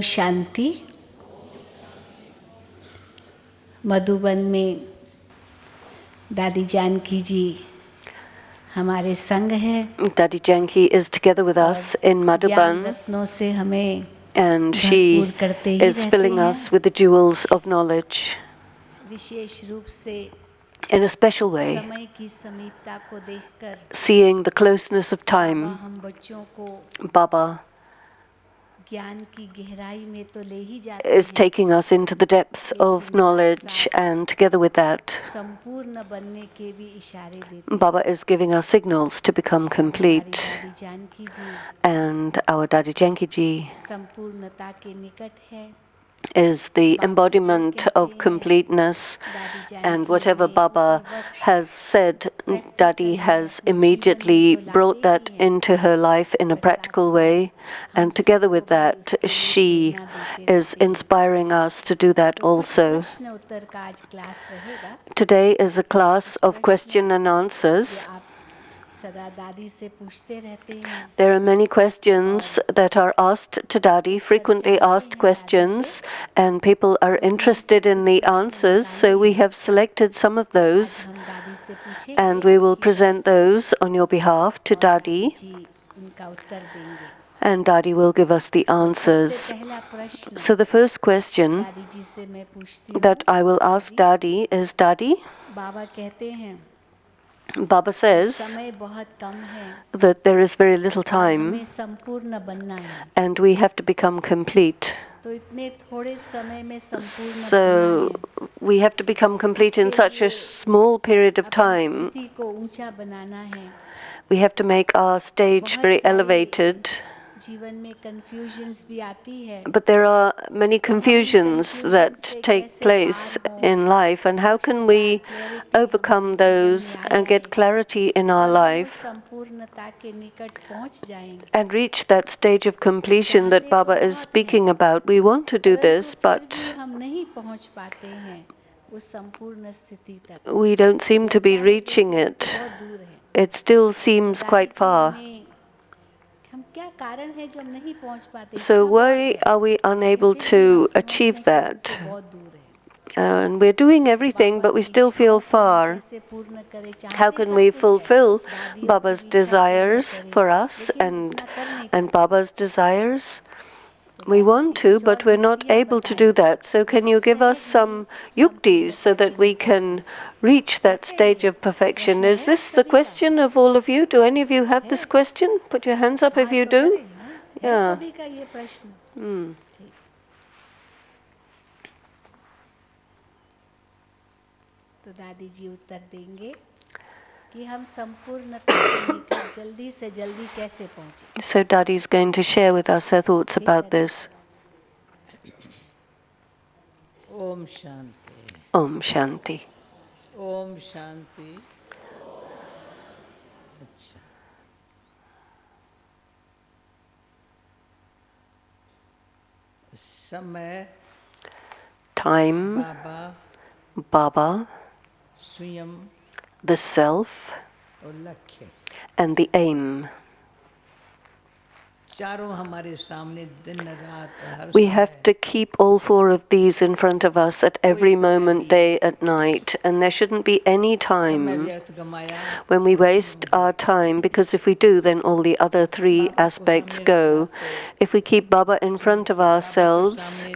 शांति। मधुबन में दादी जानकी जी हमारे संग है। Dadi Janki is together with us in Madhuban, रत्नों से हमें and she is filling us with the jewels of knowledge विशेष रूप से in a special way, समय की समीपता को देखकर seeing the closeness of time. हम बच्चों को Baba ज्ञान की गहराई में तो ले ही जाते is taking us into the depths of knowledge, and together with that, संपूर्ण बनने के भी इशारे देते Baba is giving us signals to become complete. दादी जानकी जी And our Dadi Janki ji संपूर्णता के निकट है। is the embodiment of completeness, and whatever Baba has said, Dadi has immediately brought that into her life in a practical way, and together with that, she is inspiring us to do that also. Today is a class of question and answers. There are many questions that are asked to Dadi, frequently asked questions, and people are interested in the answers, so we have selected some of those, and we will present those on your behalf to Dadi, and Dadi will give us the answers. So the first question that I will ask Dadi is, Dadi, Baba says that there is very little time and we have to become complete. So we have to become complete in such a small period of time. We have to make our stage very elevated. But there are many confusions that take place in life, and how can we overcome those and get clarity in our life and reach that stage of completion that Baba is speaking about? We want to do this, but we don't seem to be reaching it. It still seems quite far. So why are we unable to achieve that? And we're doing everything, but we still feel far. How can we fulfill Baba's desires for us and Baba's desires? We want to, but we're not able to do that. So can you give us some yuktis so that we can reach that stage of perfection? Is this the question of all of you? Do any of you have this question? Put your hands up if you do. Yeah. तो दादी जी उत्तर देंगे कि हम संपूर्णता के निकट जल्दी से जल्दी कैसे पहुंचे. So Dadi is going to share with us her thoughts about this. Om Shanti. Om Shanti. Om Shanti. अच्छा. समय. Time. Baba. स्वयं. The self. और लक्ष्य. And the aim. We have to keep all four of these in front of us at every moment, day and night, and there shouldn't be any time when we waste our time, because if we do, then all the other three aspects go. If we keep Baba in front of ourselves,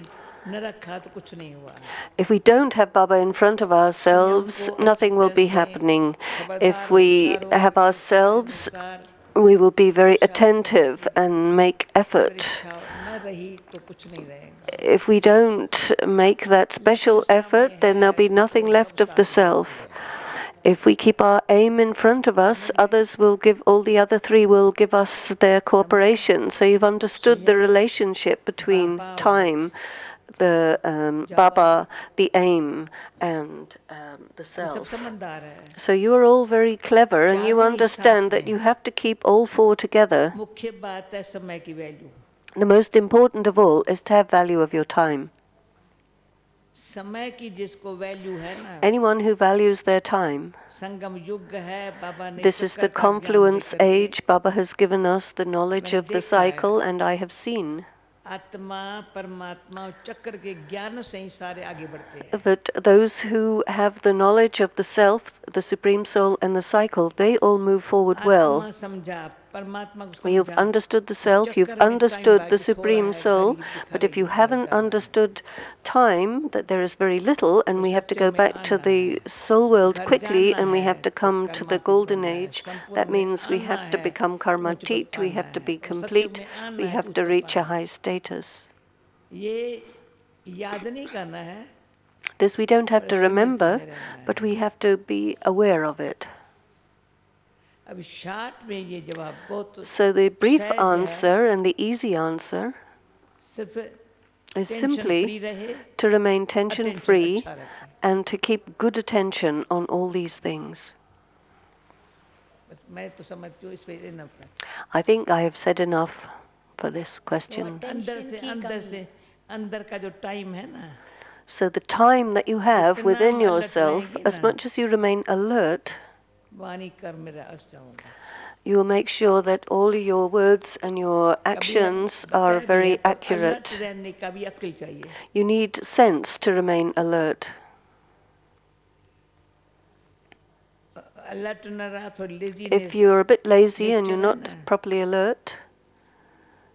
if we don't have Baba in front of ourselves, nothing will be happening. If we have ourselves, we will be very attentive and make effort. If we don't make that special effort, then there'll be nothing left of the self. If we keep our aim in front of us, others will give, all the other three will give us their cooperation. So you've understood the relationship between time, the Baba, the aim, and the self. So you are all very clever, and you understand that you have to keep all four together. The most important of all is to have value of your time. Anyone who values their time, this is the confluence age. Baba has given us the knowledge of the cycle, and I have seen आत्मा परमात्मा और चक्र के ज्ञान से ही सारे आगे बढ़ते हैं. that those who have the knowledge of the self, the Supreme Soul, and the cycle, they all move forward well. आत्मा समझा, परमात्मा को When you've समझा. understood the self, you've understood the Supreme Soul, but if you haven't understood time, that there is very little, and we have to go back to the soul world quickly, and we have to come to the golden age, that means we have to become karmatit, we have to be complete, we have to reach a high status. ये याद नहीं करना है. This we don't have to remember, but we have to be aware of it. अब short में ये जवाब बहुत So the brief सहज है. answer and the easy answer सिर्फ is टेंशन फ्री simply रहे, to remain tension attention free अच्छा रखें. and to keep good attention on all these things. बस मैं तो समझती हूँ इस पे इनफ है. I think I have said enough for this question. अंदर से अंदर का जो टाइम है ना, So the time that you have within alert yourself, रहेगी as ना. much as you remain alert, वाणी कर्म मेरा अच्छा होगा. you will make sure that all your words and your actions are very alert accurate. रहने का भी अक्ल चाहिए. You need sense to remain alert. Alert न रहा तो laziness. If you're a bit lazy and you're nature not है ना. properly alert,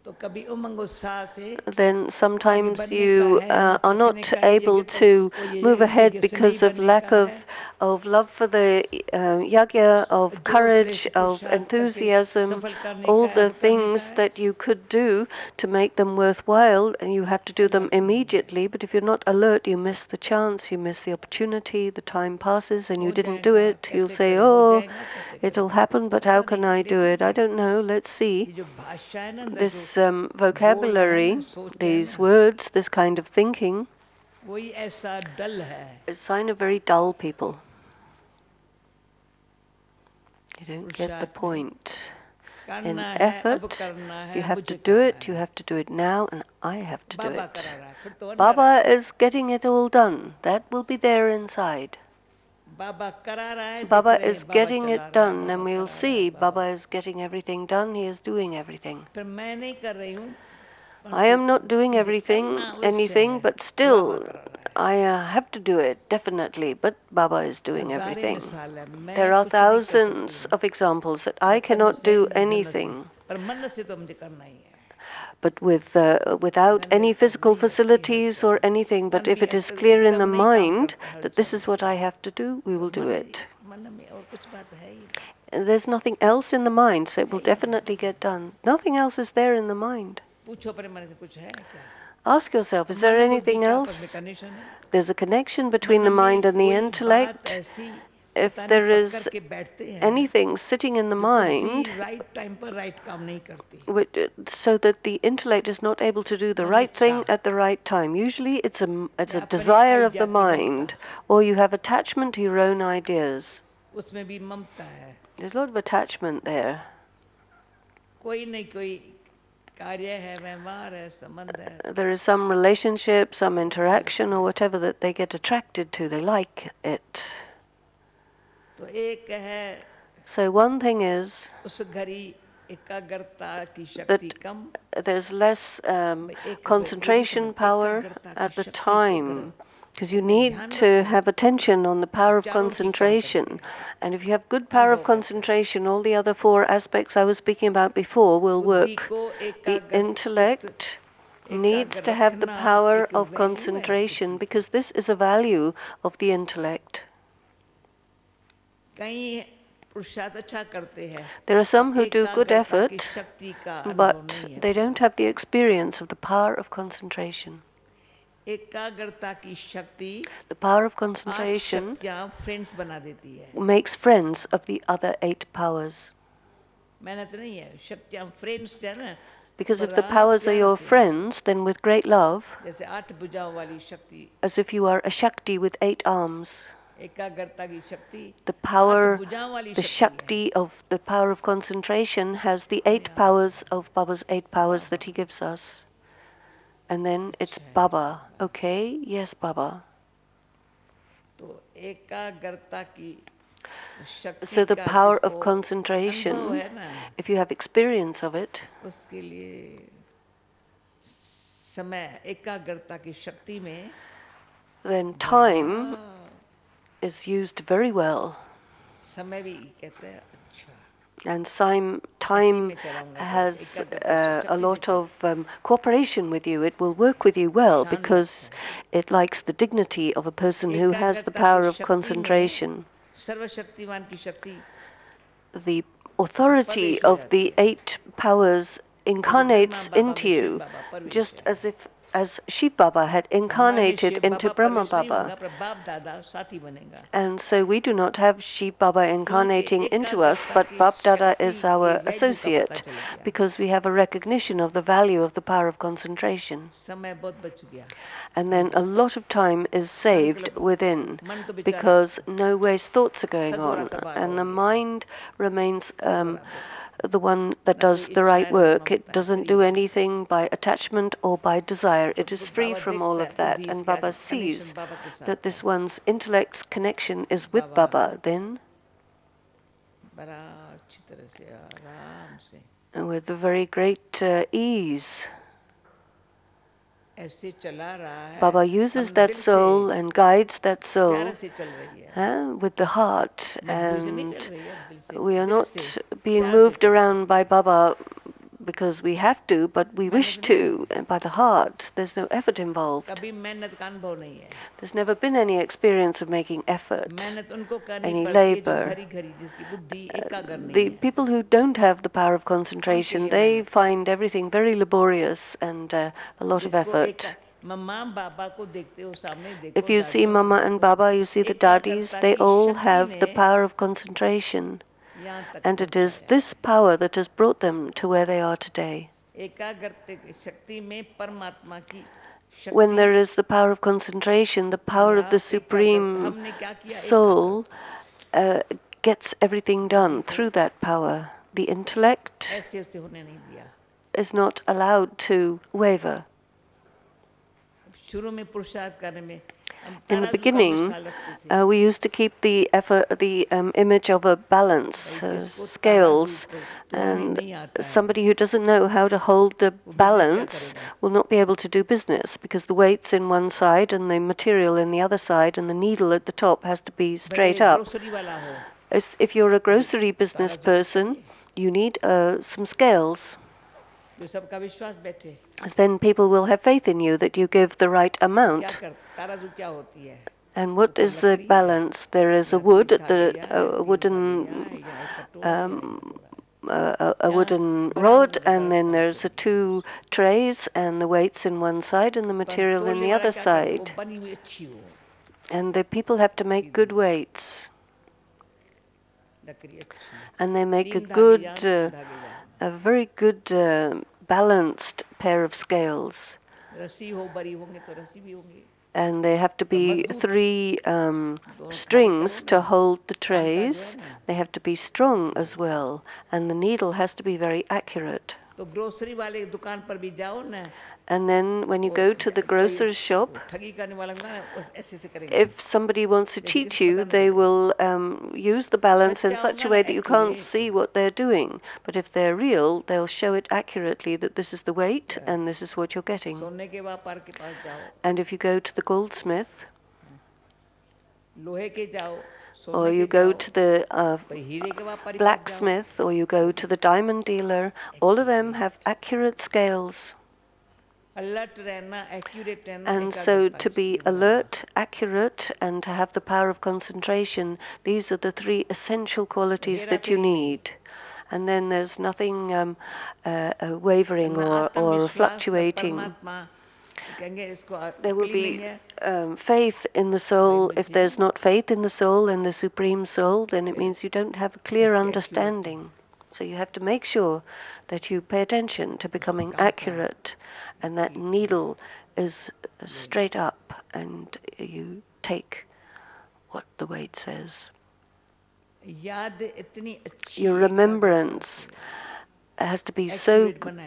तो कभी उमंग उत्साह से then sometimes बढ़ने you का है, are थकने not का है, able ये to तो वो ये move ahead ये because नहीं of बनने lack का of, है. of love for the yagya, of जो courage, श्रेष्ठ of पुरुषार्थ करके enthusiasm, सफल करने all का है, the वो करने का things है. that you could do to make them worthwhile, and you have to do them immediately. But if you're not alert, you miss the chance, you miss the opportunity, the time passes and you हो didn't do जाएगा, it. You'll कैसे say, करें, हो oh, जाएगा, कैसे it'll करें. happen, but how can I do it? I don't know, let's see. ये जो भाषा है ना अंदर This जो vocabulary, सोच है these ना, words, this kind of thinking, वही ऐसा डल है. is a sign of very dull people. You don't get the पुरुषार्थ में point. In करना है, अब effort, करना है, you have मुझे to do करना it, you है. have to do it now, and I have to do Baba it. करा रहा है, फिर तो अंदर Baba है. is getting it all done. That will be there inside. बाबा करा रहा है, देख Baba रहे हैं, is बाबा getting चला it रहा है, done, बाबा and we'll करा रहा see है, Baba is getting everything done, he is doing everything. फिर मैं नहीं कर रही हूँ, I am not doing मुझे everything, करना अवश्य anything, है. but बाबा still, करा रहा है. I have to do it, definitely, but Baba is doing हजारें everything. मिसाल है, मैं There are कुछ नहीं कर thousands सकती. of examples that I मतलब cannot से, do न धन से. anything, पर मन से तो मुझे करना ही है. but without any physical facilities or anything, but if it is clear in the mind that this is what I have to do, we will do it. मन में और कुछ बात है ही नहीं. And there's nothing else in the mind, so it will definitely get done. Nothing else is there in the mind. पूछो अपने मन से कुछ है क्या? Ask yourself, is there मन बुद्धि anything का आपस में else? connection है. There's a connection between the मन में mind and the कोई intellect. बात ऐसी If पता नहीं there पकड़ is के बैठते हैं. anything sitting in the mind, बुद्धि right time पर right काम नहीं करती. so that the intellect is not able to do the right thing at the right time. Usually it's a desire of the mind, or you have attachment to your own ideas. उसमें भी ममता है. There's a lot of attachment there. कोई नहीं कोई कार्य है, व्यवहार है, संबंध है. There is some relationship, some interaction or whatever that they get attracted to. They like it. तो एक है, So one thing is उस घड़ी एकाग्रता की that शक्ति कम. there's less concentration power at the time, because you need to have attention on the power of concentration. And if you have good power of concentration, all the other four aspects I was speaking about before will work. The intellect needs to have the power of concentration, because this is a value of the intellect. कई पुरुषार्थ अच्छा करते हैं. There are some who do good एकाग्रता की effort, शक्ति का अनुभव but नहीं है. they don't have the experience of the power of concentration. एकाग्रता की शक्ति The power of आठ concentration शक्तियाँ फ्रेंड्स बना देती है. makes friends of the other 8 powers. मेहनत नहीं है, शक्तियाँ फ्रेंड्स है ना. Because if the powers are your friends, then with great love, जैसे 8 भुजाओं वाली शक्ति, as if you are a Shakti with 8 arms, एकाग्रता की शक्ति, the power, 8 भुजाओं वाली the शक्ति है. Shakti of the power of concentration has the 8 powers of Baba's 8 powers that he gives us. And then it's Baba. Okay? Yes, Baba. तो एकाग्रता की शक्ति So the का power जिसको of concentration, अनुभव है ना, if you have experience of it, उसके लिए समय एकाग्रता की शक्ति में then time is used very well. समय भी कहते हैं अच्छा And time has a lot of cooperation with you. It will work with you well because it likes the dignity of a person who has the power of concentration. सर्वशक्तिमान की शक्ति The authority of the 8 powers incarnates into you, just as Shiv Baba had incarnated into Brahma Baba. And so we do not have Shiv Baba incarnating into us, but Bab Dada is our associate, because we have a recognition of the value of the power of concentration. And then a lot of time is saved within, because no waste thoughts are going on, and the mind remains the one that does the right work. It doesn't do anything by attachment or by desire. It is free from all of that. And Baba sees that this one's intellect's connection is with Baba, then with a very great ease, Baba uses that soul and guides that soul with the heart, and we are not being moved around by Baba because we have to, but we wish to, and by the heart. There's no effort involved. There's never been any experience of making effort, any labor. The people who don't have the power of concentration, they find everything very laborious and a lot of effort. If you see Mama and Baba, you see the Dadis, they all have the power of concentration. And it is this power that has brought them to where they are today. When there is the power of concentration, the power of the Supreme Soul gets everything done through that power. The intellect is not allowed to waver. In the beginning, we used to keep the image of a balance, scales, and somebody who doesn't know how to hold the balance will not be able to do business, because the weight's in one side and the material in the other side, and the needle at the top has to be straight up. If you're a grocery business person, you need some scales. Then people will have faith in you that you give the right amount. And what is the balance? There is a wood, a wooden rod, and then there's 2 trays, and the weights in one side and the material in the other side. And the people have to make good weights. And they make a very good balanced pair of scales. And they have to be 3 strings to hold the trays. They have to be strong as well, and the needle has to be very accurate. And then when you go to the grocer's shop, if somebody wants to cheat you, they will use the balance in such a way that you can't see what they're doing. But if they're real, they'll show it accurately that this is the weight and this is what you're getting. And if you go to the goldsmith, or you go to the blacksmith, or you go to the diamond dealer, all of them have accurate scales. And so to be alert, accurate, and to have the power of concentration, these are the 3 essential qualities that you need. And then there's nothing wavering or fluctuating. There will be faith in the soul. If there's not faith in the soul, in the Supreme Soul, then it means you don't have a clear understanding. So you have to make sure that you pay attention to becoming accurate, and that needle is straight up, and you take what the weight says. Your remembrance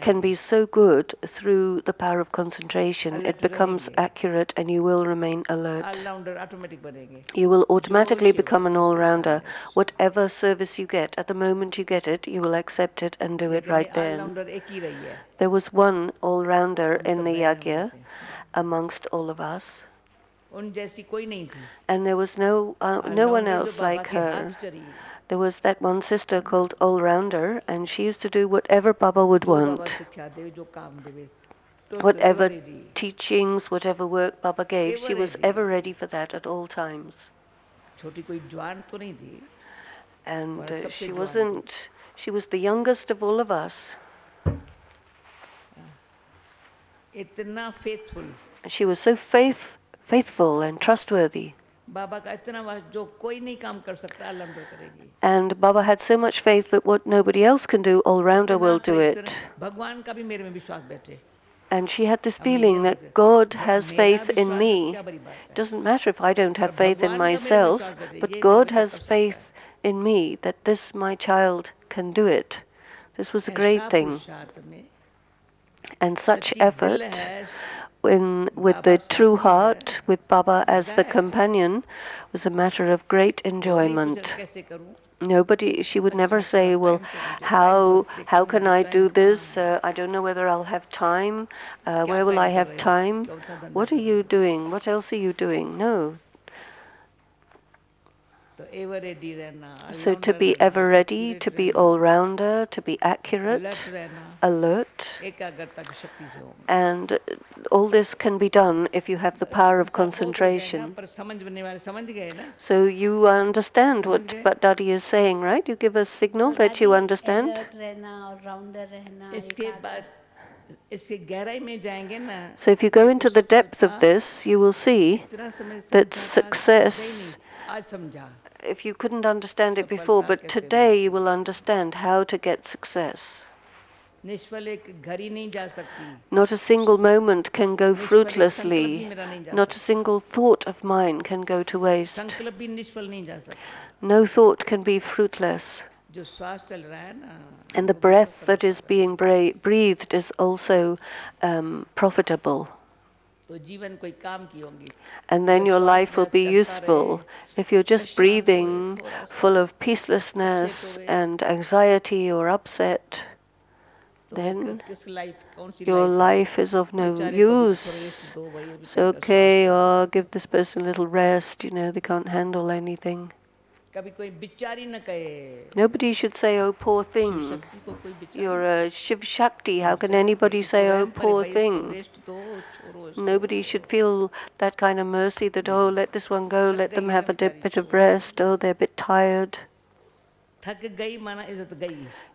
can be so good through the power of concentration. It becomes accurate and you will remain alert. Allrounder automatic बनेंगे. You will automatically become an all-rounder. Whatever service you get, at the moment you get it, you will accept it and do it right then. Allrounder एक ही रही है. There was one all-rounder in the yagya amongst all of us. उन जैसी कोई नहीं थी. And there was no one else like her. There was that one sister called All-Rounder, and she used to do whatever Baba would want. Whatever teachings, whatever work Baba gave, she was ever ready for that at all times. And she was the youngest of all of us. She was so faithful and trustworthy. And Baba had so much faith that what nobody else can do, All-Rounder will do it. And she had this feeling that God has faith in me. It doesn't matter if I don't have faith in myself, but God has faith in me that my child can do it. This was a great thing. And such effort, with the true heart, with Baba as the companion, was a matter of great enjoyment. She would never say, well, how can I do this? I don't know whether I'll have time. Where will I have time? What are you doing? What else are you doing? No. So to be ever ready, to be all-rounder, to be accurate, alert, and all this can be done if you have the power of concentration. So you understand what Dadi is saying, right? You give a signal that you understand. So if you go into the depth of this, you will see that success, if you couldn't understand it before, but today you will understand how to get success. Not a single moment can go fruitlessly. Not a single thought of mine can go to waste. No thought can be fruitless. And the breath that is being breathed is also profitable. And then your life will be useful. If you're just breathing full of peacelessness and anxiety or upset, then your life is of no use. It's okay, or give this person a little rest, they can't handle anything. Nobody should say, oh, poor thing. You're a Shiv Shakti. How can anybody say, oh, poor thing? Nobody should feel that kind of mercy that, oh, let this one go, let them have a bit of rest, oh, they're a bit tired.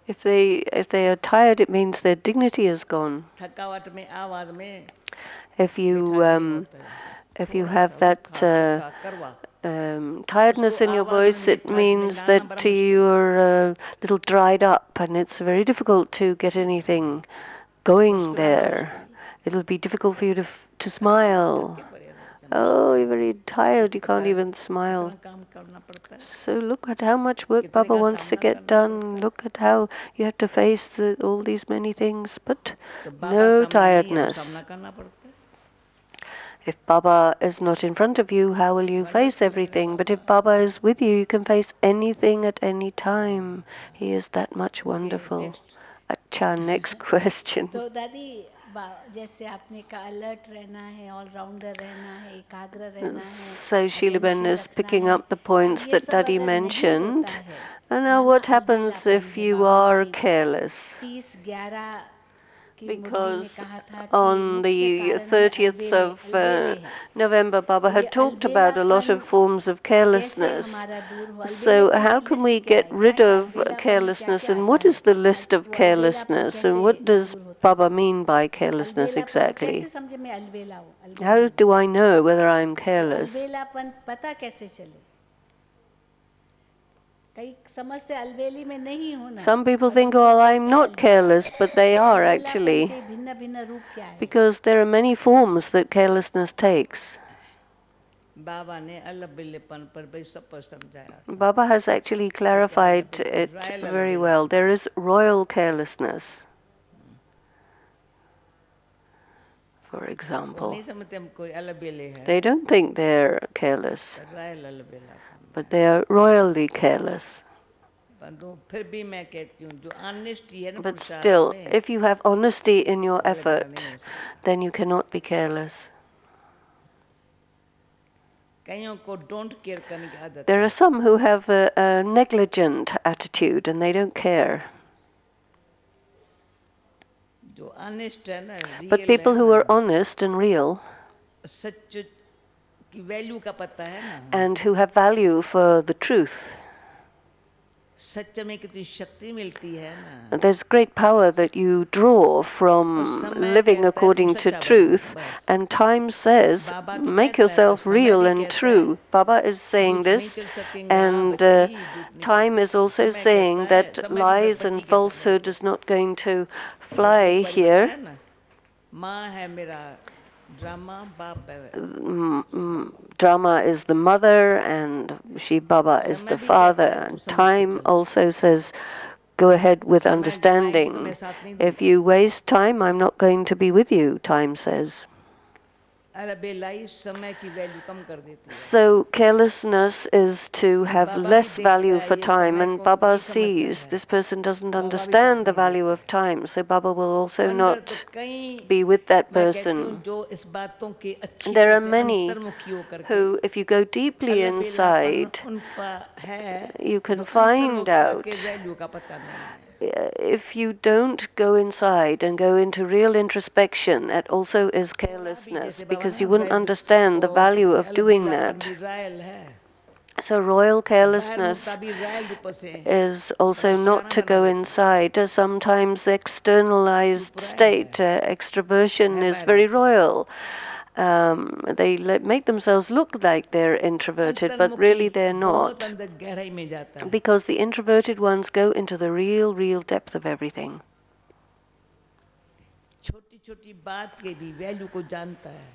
If they are tired, it means their dignity is gone. If you have that tiredness in your voice, it means that you're a little dried up, and it's very difficult to get anything going there. It'll be difficult for you to smile. Oh, you're very tired, you can't even smile. So look at how much work Baba wants to get done. Look at how you have to face all these many things, but no tiredness. If Baba is not in front of you, how will you face everything? But if Baba is with you, you can face anything at any time. He is that much wonderful. Acha, next question. So, Dadi, जैसे आपने कहा alert रहना है, allrounder रहना है, एकाग्र रहना है. So Shilabhen is picking up the points that Dadi mentioned. And now what happens if you are careless? Because on the 30th of November, Baba had talked about a lot of forms of carelessness. So how can we get rid of carelessness, and what is the list of carelessness, and what does Baba mean by carelessness exactly? How do I know whether I'm careless? Some people think, well, I'm not careless, but they are actually, because there are many forms that carelessness takes. बाबा ने अलबिलेपन पर भी सब पर समझाया था. Baba has actually clarified it very well. There is royal carelessness, for वो example. नहीं समझते हम कोई अलबेले है. They don't think they're careless, royal अलबेलापन. but they are royally careless. परंतु फिर भी मैं कहती हूँ जो ऑनेस्टी है ना But पुरुषार्थ still, में, if you have honesty in your Albela effort, नहीं हो सकता. then you cannot be careless. कईयों को डोंट केयर करने की आदत There है. are some who have a negligent attitude and they don't care. जो ऑनेस्ट है ना, But रियल people है who are ना, honest and real सच की वैल्यू का पता है ना, and who have value for the truth, सच में कितनी शक्ति मिलती है ना. there's great power that you draw from living according to truth, and time says, make yourself real and true. Baba is saying this, and time is also saying that lies and falsehood is not going to fly here. माँ है मेरा drama, बाप है. Drama is the mother and Shiv Baba is the father. And time also says, go ahead with understanding. If you waste time, I'm not going to be with you, time says. अलबेलाई समय की value कम कर देती है. So carelessness is to have less value for time, and Baba sees this person doesn't understand the value of time, so Baba will also not be with that person. And there are many who, if you go deeply inside, you can find out, if you don't go inside and go into real introspection, that also is carelessness, because you wouldn't understand the value of doing that. So royal carelessness is also not to go inside. Sometimes the externalized state, extroversion is very royal. They make themselves look like they're introverted, but really they're not, because the introverted ones go into the real depth of everything.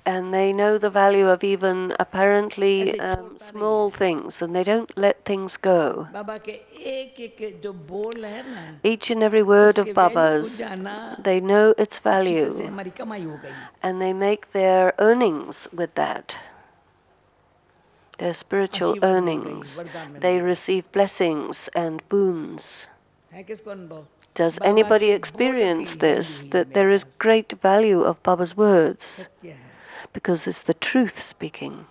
And they know the value of even apparently small things, and they don't let things go. Each and every word of Baba's, they know its value, and they make their earnings with that. Their spiritual earnings. They receive blessings and boons. Does anybody experience this, that there is great value of Baba's words? Because it's the truth speaking.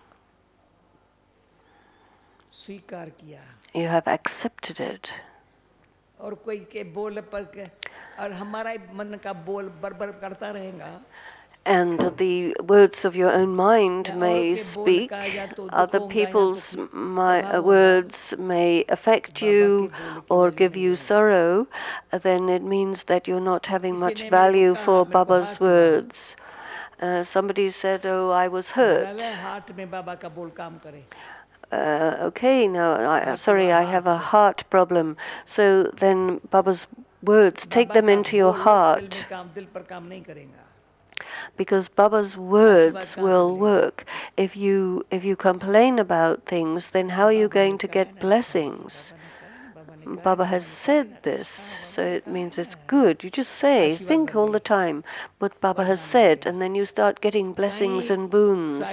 You have accepted it. And the words of your own mind may speak, other people's words may affect you or give you sorrow, then it means that you're not having much value for Baba's words. Somebody said, oh, I was hurt. Okay, now, sorry, I have a heart problem. So then Baba's words, take them into your heart, because Baba's words will work. If you complain about things, then how are you going to get blessings? Baba has said this, so it means it's good. You just say, think all the time what Baba has said, and then you start getting blessings and boons.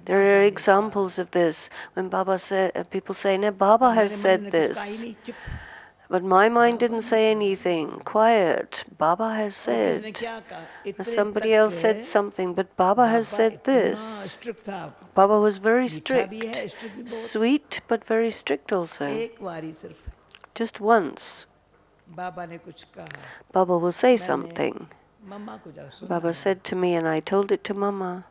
There are examples of this when Baba said, people say, no, Baba has said this. But my mind didn't say anything. Quiet. Baba has said. Somebody else said something, but Baba has said this. Baba was very strict. Sweet, but very strict also. Just once. Baba will say something. Baba said to me, and I told it to Mama.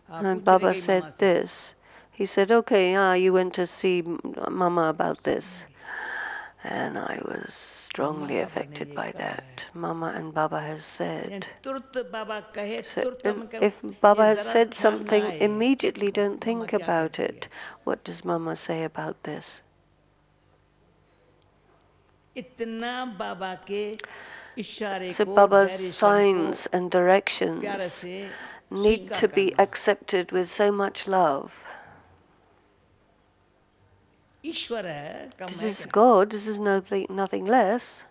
And Baba said this. He said, okay, you went to see Mama about this. And I was strongly affected by that. Mama and Baba has said. So if Baba has said something, immediately don't think about it. What does Mama say about this? So Baba's signs and directions need to be accepted with so much love. ईश्वर है, कम This है is क्या? God, this is nothing less.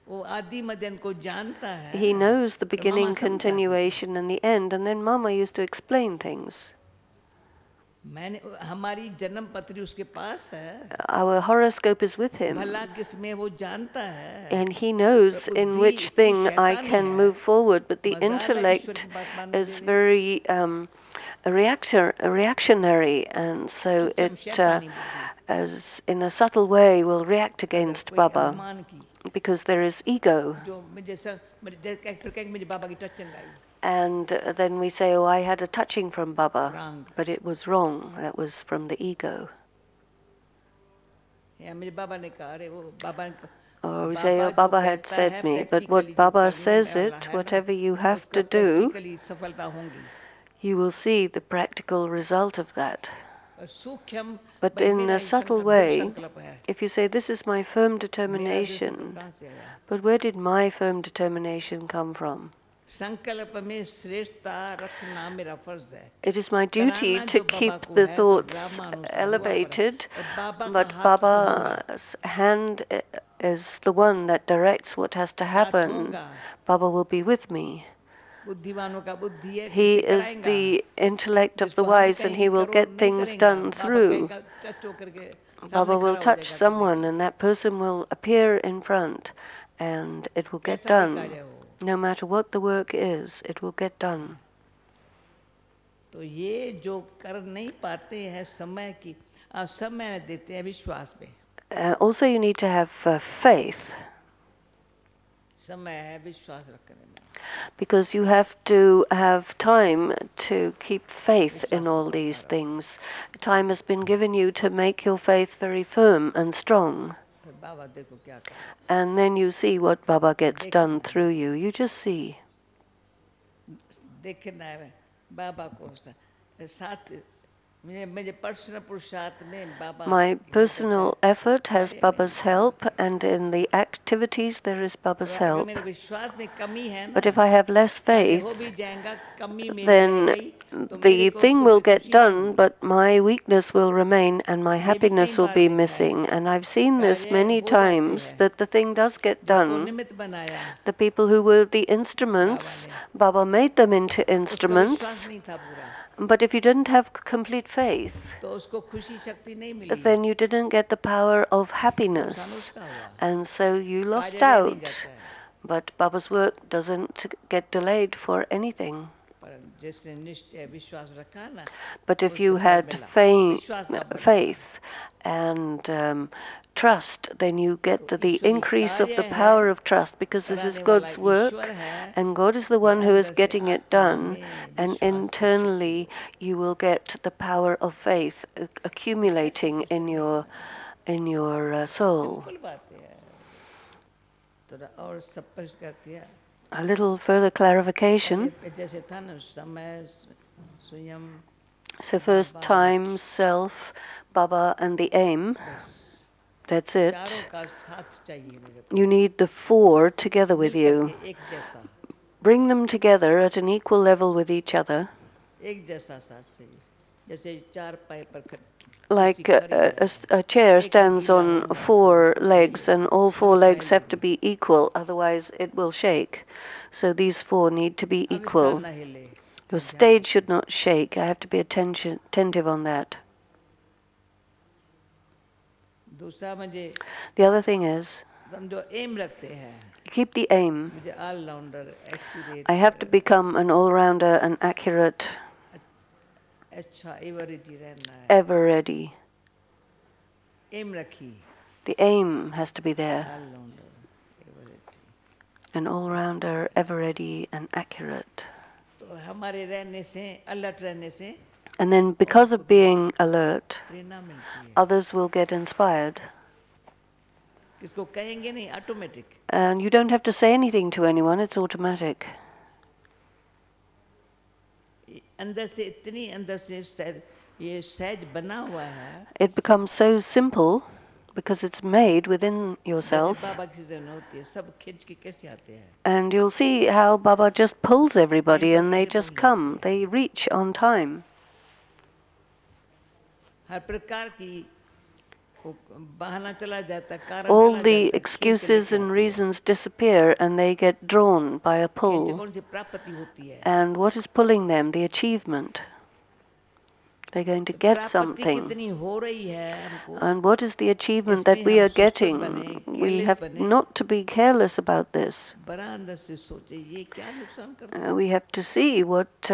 वो आदि मध्य अंत को जानता है. He knows the तो मामा beginning, समझाती थी. continuation, and the end, and then Mama used to explain things. मैंने हमारी जन्म पत्री उसके पास है. Our horoscope is with him, भला किसमें वो जानता है. and he knows in which thing I can move forward, but the intellect is very reactionary, and so it, as in a subtle way, will react against Baba, because there is ego. And then we say, oh, I had a touching from Baba, but it was wrong. That was from the ego. Or we say, oh, Baba had said me, but what Baba says it, whatever you have to do, you will see the practical result of that. But in a subtle way, if you say, this is my firm determination, but where did my firm determination come from? It is my duty to keep the thoughts elevated, but Baba's hand is the one that directs what has to happen. Baba will be with me. He is the intellect of the wise, and he will get things done through. Baba will touch someone, and that person will appear in front, and it will get done. No matter what the work is, it will get done. तो ये जो कर नहीं पाते हैं समय की समय देते हैं विश्वास में. Also, you need to have faith. समय है विश्वास रखने में. Because you have to have time to keep faith in all these things. Time has been given you to make your faith very firm and strong. And then you see what Baba gets done through you. You just see. My personal effort has Baba's help, and in the activities there is Baba's help. But if I have less faith, then the thing will get done, but my weakness will remain and my happiness will be missing. And I've seen this many times, that the thing does get done. The people who were the instruments, Baba made them into instruments. But if you didn't have complete faith, then you didn't get the power of happiness, and so you lost out. But Baba's work doesn't get delayed for anything. But if you had faith and trust, then you get the increase of the power of trust, because this is God's work, and God is the one who is getting it done, and internally you will get the power of faith accumulating in your soul. A little further clarification. So first, time, self, Baba, and the aim. That's it. You need the four together with you. Bring them together at an equal level with each other. Like a chair stands on four legs, and all four legs have to be equal, otherwise it will shake. So these four need to be equal. Your stage should not shake. I have to be attentive on that. The other thing is, keep the aim. I have to become an all-rounder, an accurate, ever ready. The aim has to be there. An all-rounder, ever ready, and accurate. And then because of being alert, others will get inspired. And you don't have to say anything to anyone, it's automatic. It becomes so simple because it's made within जैसे yourself. बाबा की season होती है, सब खींच के कैसे आते हैं, And you'll see how Baba just pulls everybody पर and they कैसे just पहुंच come. जाते हैं। They reach on time. हर प्रकार की वो बहाना चला जाता है, कारण All चला the जाता है, खींच के excuses लेके and आती है। reasons disappear and they get drawn by a खींच pull. कौन सी प्राप्ति होती है, And what is pulling them? The achievement. They're going to तो get प्राप्ति something. कितनी हो रही है हमको, And what is the achievement that इसमें we हम are सुस्त getting? बने, We केयरलेस have बने, not to be careless about this. बड़ा अंदर से सोचे ये क्या नुकसान करता है। We have to see what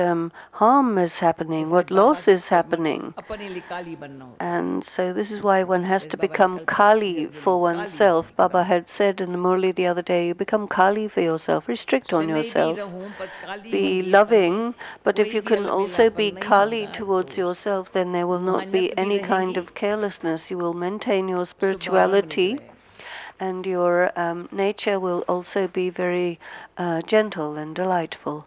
harm is happening, इसलिए what बाबा loss is से मन को happening. अपने लिए काली बनना होता है। And so this is why one has जैसे to बाबा ने become कल Kali क्लियर बोली, for काली oneself. अपनी Baba कराओ। had said in the Murli the other day, you become Kali for yourself, restrict on स्नेह भी yourself. रहूं पर काली Be होगी अपन में, loving, but if कोई you भी can also अलबेलापन be नहीं Kali होगा, towards तो yourself, then there will not be रूहानियत भी any kind रहेगी, of carelessness. You will maintain your स्वभाव बनी spirituality, रहेगा। and your nature will also be very gentle and delightful.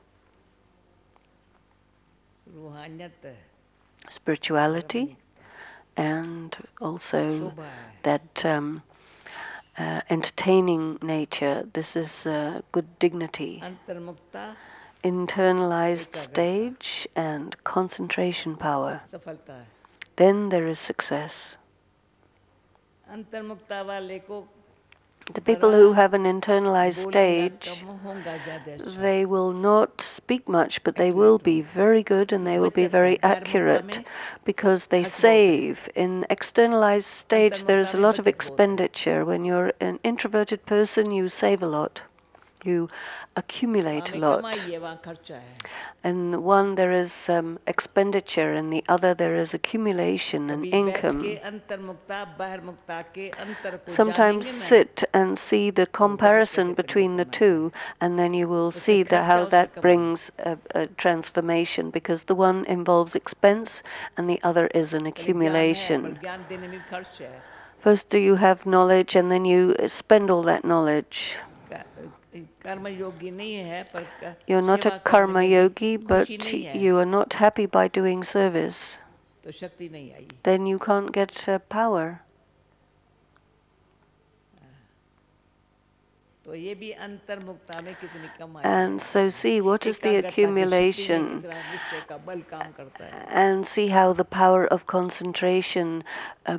रूहानियत Spirituality बराबर and also शोभा है, that entertaining nature. This is good dignity. अंतर्मुक्ता Internalized एकाग्रता stage and concentration power. सफलता है। Then there is success. अंतर्मुक्ता वाले को The people who have an बड़ा internalized बोलेगा stage, कम होगा ज्यादा अच्छा। they will not speak much, but they will be very good and they will be बचत है, very बहिर्मुखता accurate में because they खर्च बहुत है, save. In externalized stage, there is अंतर्मुक्ता a में lot of बचत बहुत है। expenditure. When you're an introverted person, you save a lot. You accumulate a हमें lot. कमाई है, वहाँ खर्चा है। In one there is expenditure, in the other there is accumulation and कभी बैठ के income. अंतर्मुक्ता बहिर्मुक्ता के अंतर को Sometimes जानेंगे ना, sit and see the तो जगत कैसे comparison between the परिवर्तन आता है। two, and then you will उसमें see that खर्चा how उसमें that कमाई। brings a transformation, because the one involves expense and the other is an पहले ज्ञान है, पर accumulation. ज्ञान देने में भी खर्च है। First, do you have knowledge and then you spend all that knowledge. कर्म योगी नहीं है, पर You're not a सेवा करने karma में भी yogi, खुशी but नहीं है, you are not happy by doing service. तो शक्ति नहीं आई। Then you can't get power. तो ये भी अंतर्मुक्ता में कितनी कमाई And है, so see what is the एकाग्रता की शक्ति में accumulation, कितना निश्चय का बल काम करता है। and see how the power of concentration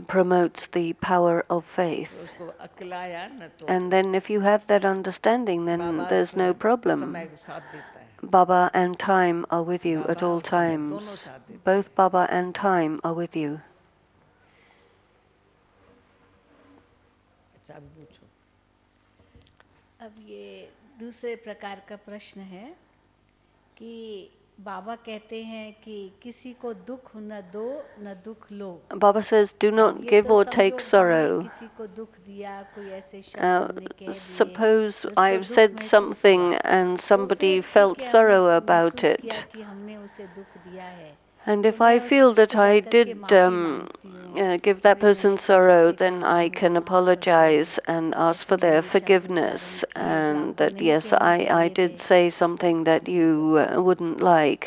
promotes the power of तो faith. उसको अकलाया न तो And then if you have that understanding, then Baba there's no समय problem. के साथ देता है, Baba and time are with you at Baba all और समय दोनों times. साथ देते हैं। Both Baba and time are with you. अच्छा, अभी पूछो। अब ये दूसरे प्रकार का प्रश्न है कि बाबा कहते हैं कि किसी को दुख न दो न दुख लो। Baba says, do अब not ये give तो or समझो take हमने sorrow. किसी को दुख दिया, कोई ऐसे शब्द हमने कह दिए, Suppose उसको I've दुख said महसूस something हुआ, and तो somebody फिर felt ठीक है, sorrow हमने about महसूस किया it. कि हमने उसे दुख दिया है, And तो if I मैं feel that उससे I जा करके did माफ़ी मांगती हूँ give कि that भाई मैंने person तुम्हें sorrow, ऐसे then कहा, I मुझे can माफ़ कर देना, apologize and ask ऐसे for their मैंने शब्द उच्चारण forgiveness. किए जो And आपको that, नहीं yes, कहने I चाहिए थे। did say something that you wouldn't like.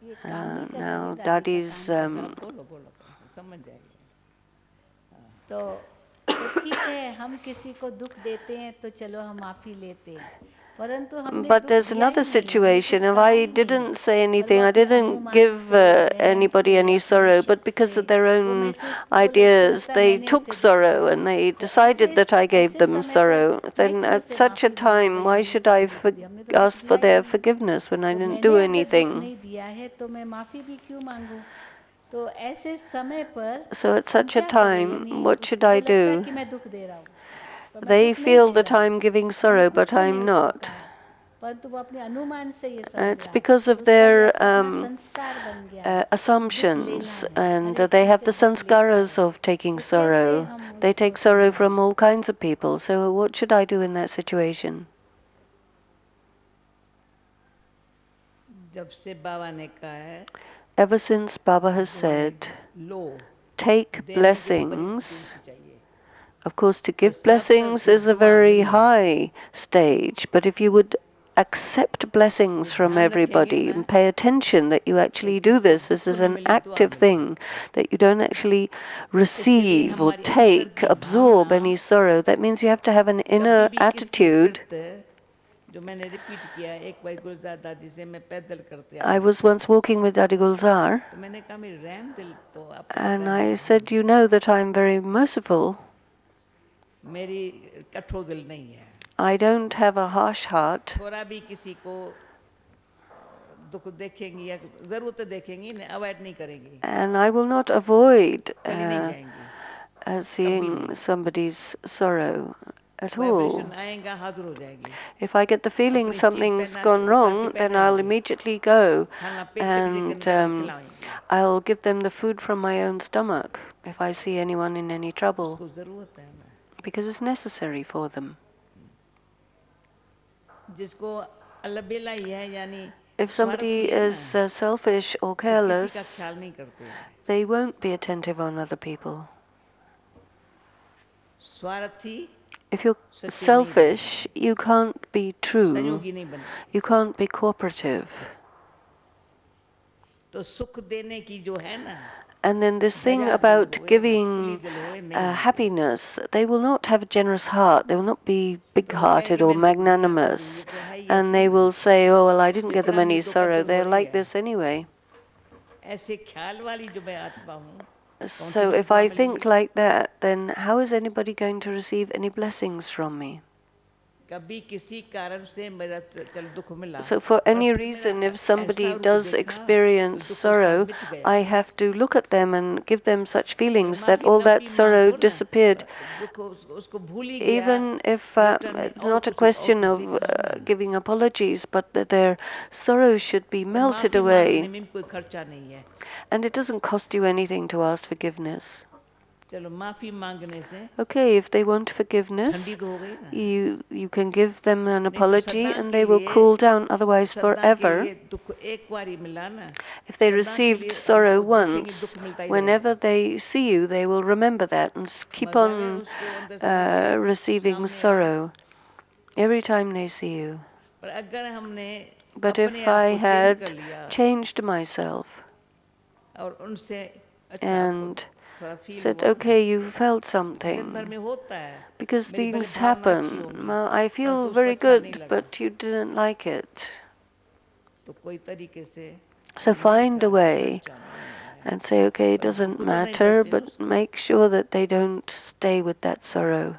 ये काम नहीं कर रही, Now, दादी का Dadi's काम कर अच्छा, बोलो बोलो, समझ जाएगी। तो ठीक है, हम किसी को दुख देते हैं तो चलो हम माफ़ी लेते हैं, परंतु हमने But दुख there's दिया another ही नहीं, हमने कुछ situation. If कहा I ही नहीं है, didn't say और वो anything, I अपने didn't अनुमान give से, वहम anybody से, any अपने sorrow, but शक because से of their वो own महसूस बोले, उसको ideas, लगता है they मैंने took उसे दुख sorrow दिया, and they तो decided that I gave ऐसे them समय पर sorrow. मैं Then क्यों at उसे such a माफ़ी दूंगी, time, भाई why हमने should तो I दुख दिया, हमने तो दुख ask for दिया ही their नहीं, forgiveness when I तो didn't do मैंने अगर दुख anything? नहीं दिया है तो मैं माफ़ी भी क्यों मांगूं। तो ऐसे समय पर So at हम such a क्या करें, time, यानी what should उसको I लगता है do? कि मैं दुख दे रहा हूँ, पर मैं They दुख नहीं feel दे that रहा हूँ, I'm giving मैंने sorrow, but कुछ नहीं I'm उसको not. कहा, परंतु वो अपने अनुमान से ये समझ It's रहा है, because तो of उसका their बस अपना संस्कार बन गया है, दुख लेना assumptions, है, हर and एक they चीज़ have से the दुख लेता sanskaras है, of taking तो कैसे sorrow. हम They उसको take sorrow समझाएं। from all kinds of people. So what should I do in that situation? जब से बाबा ने कहा है Ever since Baba has said, low, take देने की भी blessings. परिस्थिति ऊंची चाहिए। Of course, to तो give सब तरफ blessings से is a दुआ very मिले, high stage, but if you would accept blessings from everybody and pay attention that you actually do this. This is an active thing, that you don't actually receive or take, absorb any sorrow. That means you have to have an inner attitude. I was once walking with Dadi Gulzar, and I said, you know that I'm very merciful. I don't have a harsh heart. And I will not avoid seeing somebody's sorrow at all. If I get the feeling something's gone wrong, then I'll immediately go and I'll give them the food from my own stomach if I see anyone in any trouble, because it's necessary for them. If somebody is selfish or careless, they won't be attentive on other people. If you're selfish, you can't be true. You can't be cooperative. And then this thing about giving happiness, they will not have a generous heart. They will not be big-hearted or magnanimous. And they will say, oh, well, I didn't give them any sorrow. They're like this anyway. So if I think like that, then how is anybody going to receive any blessings from me? So for any reason, if somebody does experience sorrow, I have to look at them and give them such feelings that all that sorrow disappeared. Even if it's not a question of giving apologies, but that their sorrow should be melted away. And it doesn't cost you anything to ask forgiveness. Okay, if they want forgiveness, you can give them an apology and they will cool down, otherwise forever. If they received sorrow once, whenever they see you, they will remember that and keep on receiving sorrow every time they see you. But if I had changed myself and said, okay, you felt something, because things happen. Well, I feel very good, but you didn't like it. So find a way and say, okay, it doesn't matter, but make sure that they don't stay with that sorrow.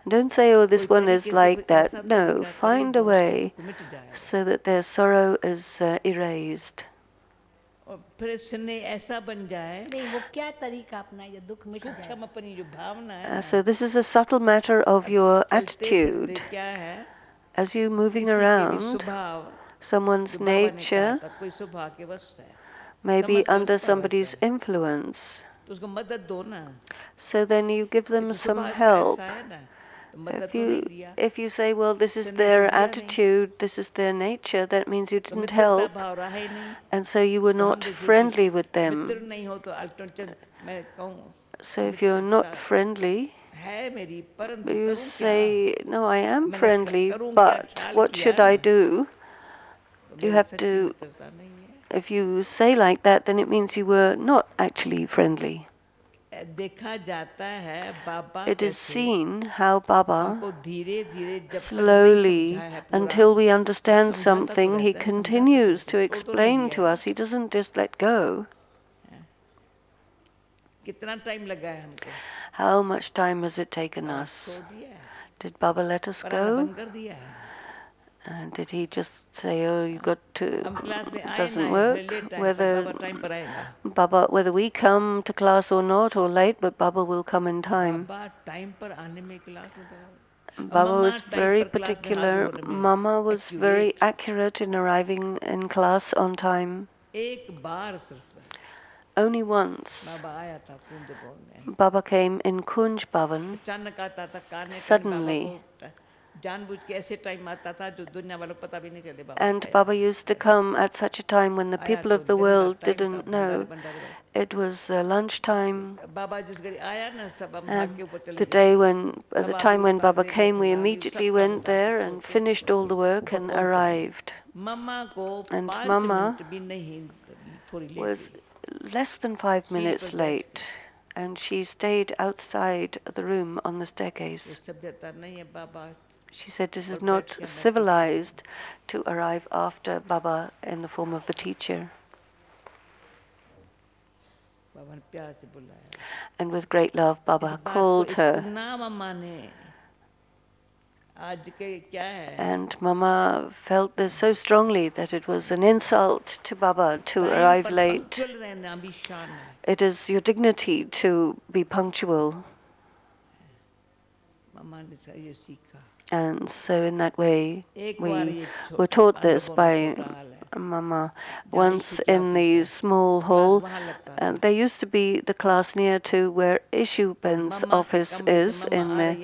Don't say, oh, this one is like that. No, find a way so that their sorrow is erased. So this is a subtle matter of your attitude. As you're moving around, someone's nature may be under somebody's influence. So then you give them some help. If you say, well, this is their attitude, this is their nature, that means you didn't help, and so you were not friendly with them. So if you're not friendly, you say, no, I am friendly, but what should I do? You have to, if you say like that, then it means you were not actually friendly. It is seen how Baba slowly, until we understand something, he continues to explain to us. He doesn't just let go. How much time has it taken us? Did Baba let us go? Did he just say, oh, you got to, it doesn't work? Whether we come to class or not, or late, but Baba will come in time. Baba was very particular. Mama was very accurate in arriving in class on time. Only once Baba came in Kunj Bhavan. Suddenly, And Baba used to come at such a time when the people of the world didn't know. It was lunchtime, and the time when Baba came, we immediately went there and finished all the work and arrived. And Mama was less than 5 minutes late, and she stayed outside the room on the staircase. She said this is not civilized to arrive after Baba in the form of the teacher. And with great love, Baba called her. And Mama felt this so strongly that it was an insult to Baba to arrive late. It is your dignity to be punctual. And so in that way, we were taught this by Mama. Once in the small hall, there used to be the class near to where Ishuben's office is in the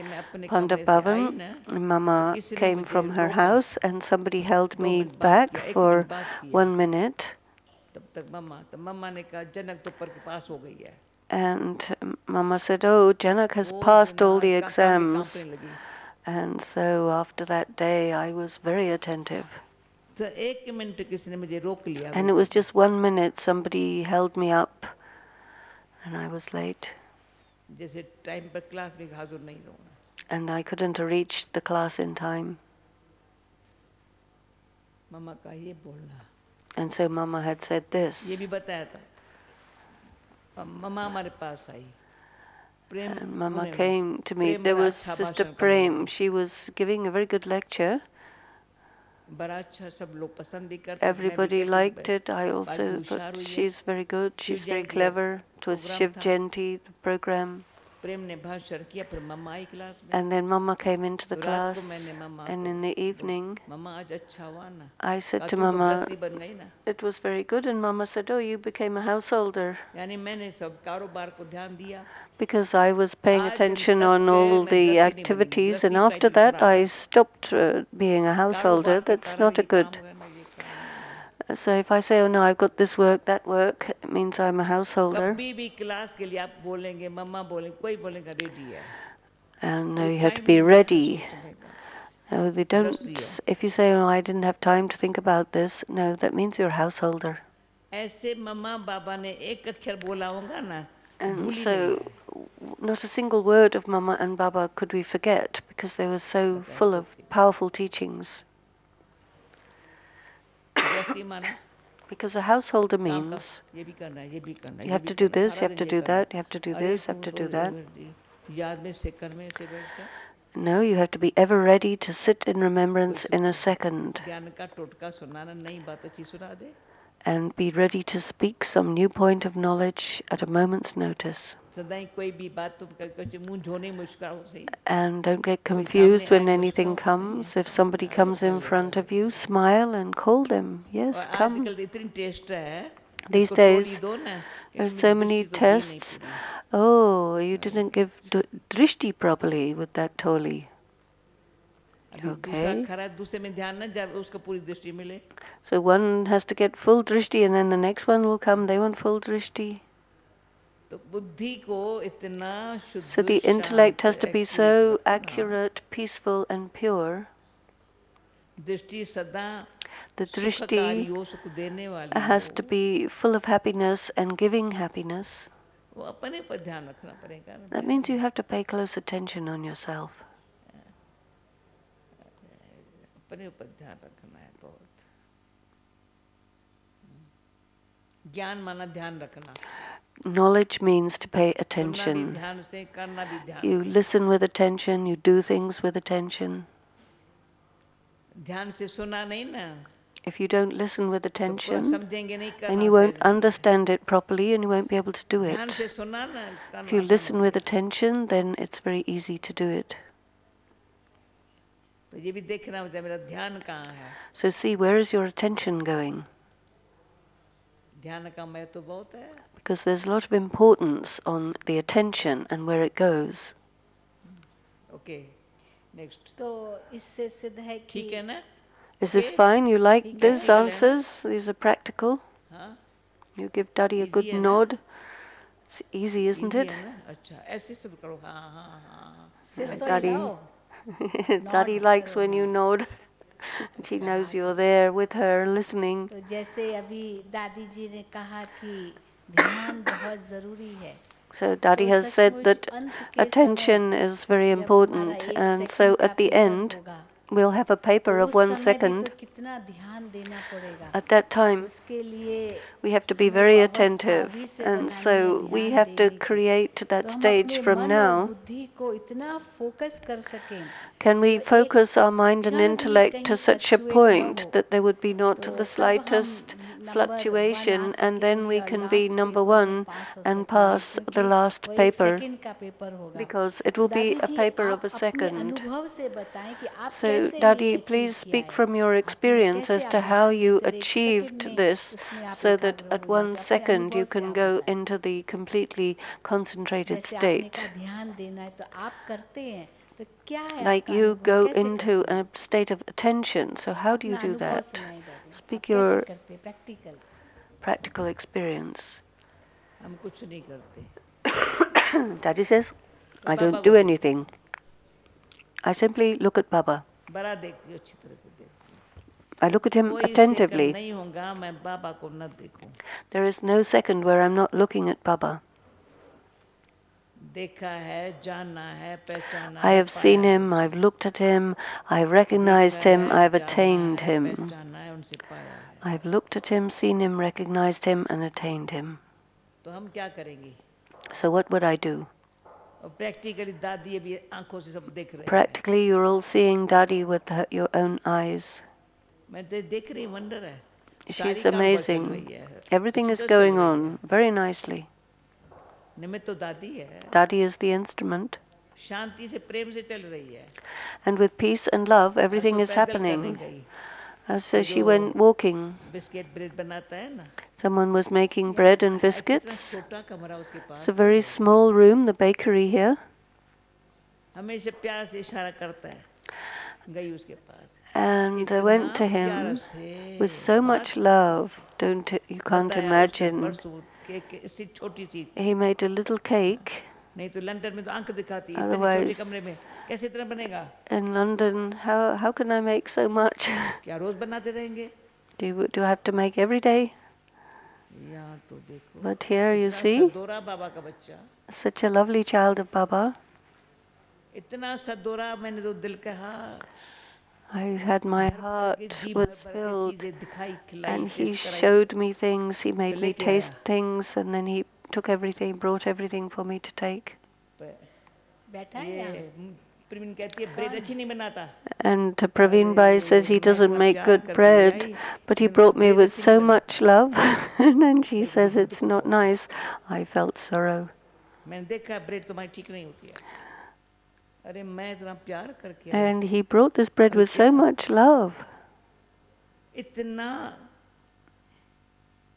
Pandap Bhavan. Mama came from her house and somebody held me back for 1 minute. And Mama said, oh, Janak has passed all the exams. And so after that day, I was very attentive. And it was just 1 minute, somebody held me up, and I was late. And I couldn't reach the class in time. And so Mama had said this. And Mama came to me. There was Sister Prem. She was giving a very good lecture. Everybody liked it. I also thought she's very good. She's very clever. It was Shiv Jayanti, the program. And then Mama came into the class, and in the evening, I said to Mama, it was very good, and Mama said, oh, you became a householder. Because I was paying attention on all the activities, and after that I stopped being a householder. That's not a good. So if I say, oh no, I've got this work, that work, it means I'm a householder. And you have to be ready. No, they don't. If you say, oh, I didn't have time to think about this, no, that means you're a householder. And so, not a single word of Mama and Baba could we forget, because they were so full of powerful teachings. Because a householder means you have to do this, you have to do that, you have to do this, you have to do that. No, you have to be ever ready to sit in remembrance in a second. And be ready to speak some new point of knowledge at a moment's notice. And don't get confused when anything comes. If somebody comes in front of you, smile and call them. Yes, come. These days, there's so many tests. Oh, you didn't give drishti properly with that tholi. Okay. So one has to get full drishti, and then the next one will come, they want full drishti. So the intellect has to be so accurate, peaceful and pure. The drishti has to be full of happiness and giving happiness. That means you have to pay close attention on yourself. Knowledge means to pay attention. You listen with attention, you do things with attention. If you don't listen with attention, then you won't understand it properly and you won't be able to do it. If you listen with attention, then it's very easy to do it. So see, where is your attention going? Because there's a lot of importance on the attention and where it goes. Okay. Next. तो इससे सिद्ध है कि ठीक है ना? Is this fine? You like these Practical है ना? answers? These are practical. हाँ, You give Daddy a easy good है ना? nod. It's easy, isn't Easy it? है ना? अच्छा, ऐसे सब करो। हाँ हाँ हाँ, सिर तो ऐसे सब। हिलाओ, Daddy नॉड likes करो, when you हाँ। nod. She knows you're there with her listening. तो जैसे अभी दादी जी ने कहा कि ध्यान बहुत ज़रूरी है, So Daddy तो has said सचमुच that अंत के attention समय is very जब हमारा important, 1 and so सेकंड का at the पेपर end होगा, we'll have a paper तो of उस 1 समय भी तो second. कितना ध्यान देना पड़ेगा। At that तो time उसके लिए we have to be हमें very वो अवस्था attentive, अभी से and बनानी है so we ध्यान have to देने की, create that तो हम stage अपने from मन और now. बुद्धि को इतना फोकस कर सकें Can we जो एक focus our mind and क्षण भी intellect कहीं to such a फ्लक्चुएट न point हो, that there would be not तो the तब हम slightest नंबर 1 fluctuation, आ and then सकेंगे we और can be last number paper में 1 पास हो and सकेंगे, pass the क्योंकि last वो 1 paper, सेकंड का पेपर होगा। because it तो will be दादी a जी paper of आप a अपने second. अनुभव से बताएं कि आप So, कैसे Daddy, ये अचीव please किया speak है, from your आपने experience कैसे as आप to how ध्यान you देकर 1 सेकंड achieved में this, उसमें आप so that एकाग्र at हो 1 जाते, अपने second अनुभव you से can आप go बताएं। into the completely concentrated जैसे आपने state. कहा ध्यान देना है, तो आप करते हैं, तो क्या है Like आपका you अनुभव, go कैसे into करते a हैं? state of attention. So how do you अपना do अनुभव that? सुनाई दादी, आप Speak कैसे your करते हैं प्रैक्टिकल। practical experience. हम कुछ नहीं करते। Daddy says, तो I बाबा don't को do देखते anything. हैं। I simply look at Baba. बड़ा देखती हूँ, अच्छी तरह से देखती हूँ। I look at him कोई सेकंड attentively. नहीं होगा मैं बाबा को न देखूं। There is no second where I'm not looking at Baba. देखा है, जाना है, पहचाना I है, have पाया seen है him, I've उनसे। looked at him, I've देखा recognized him, है, I've जाना attained है, him. पहचाना है, उनसे पाया है। I've looked at him, seen him, recognized him, and attained him. तो हम क्या करेंगे? So what would I do? और प्रैक्टिकली दादी अभी आंखों से सब देख रहे हैं। Practically, you're all seeing Daddy with your own eyes. मैं देख रही, वंडर है। सारी She's काम बहुत चल रही amazing. है। Everything अच्छी is तरह चल going रही on है। very nicely. निमित्त तो दादी है। Daddy is the instrument. शांति से, प्रेम से चल रही है। And with peace and love, everything आज वो is पैदल करने happening. गई। So वो she जो went walking. बिस्किट ब्रेड बनाता है ना, Someone was making यहाँ bread and कितना biscuits. छोटा कमरा उसके It's पास a very है। small room, the bakery here. हमेशा प्यार से इशारा करता है। गई उसके पास। And I इतना went to प्यार him से with so much love. You can't बताया उसने imagine. परसों केक ऐसी छोटी सी। He made a little cake. नहीं तो लंदन में तो आंख दिखाती है, इतने छोटे Otherwise, कमरे में कैसे इतना बनेगा? in London, how can I make so much? क्या रोज बनाते रहेंगे? Do I have to make every day? यहाँ तो देखो। But here you इतना see, सदोरा बाबा का बच्चा। such a lovely child of Baba. इतना सदोरा, मैंने तो दिल कहा। I had my heart was filled, and he showed me things. He made me taste things, and then he took everything, brought everything for me to take. बैठा है यहाँ। प्रवीण कहती है ब्रेड अच्छी नहीं बनाता। And Praveen Bhai says he doesn't make good bread, but he brought me with so much love. And then she says it's not nice. I felt sorrow. मैंने देखा ब्रेड तुम्हारी ठीक नहीं होती है। अरे मैं इतना प्यार करके And he brought this bread with so much love. इतना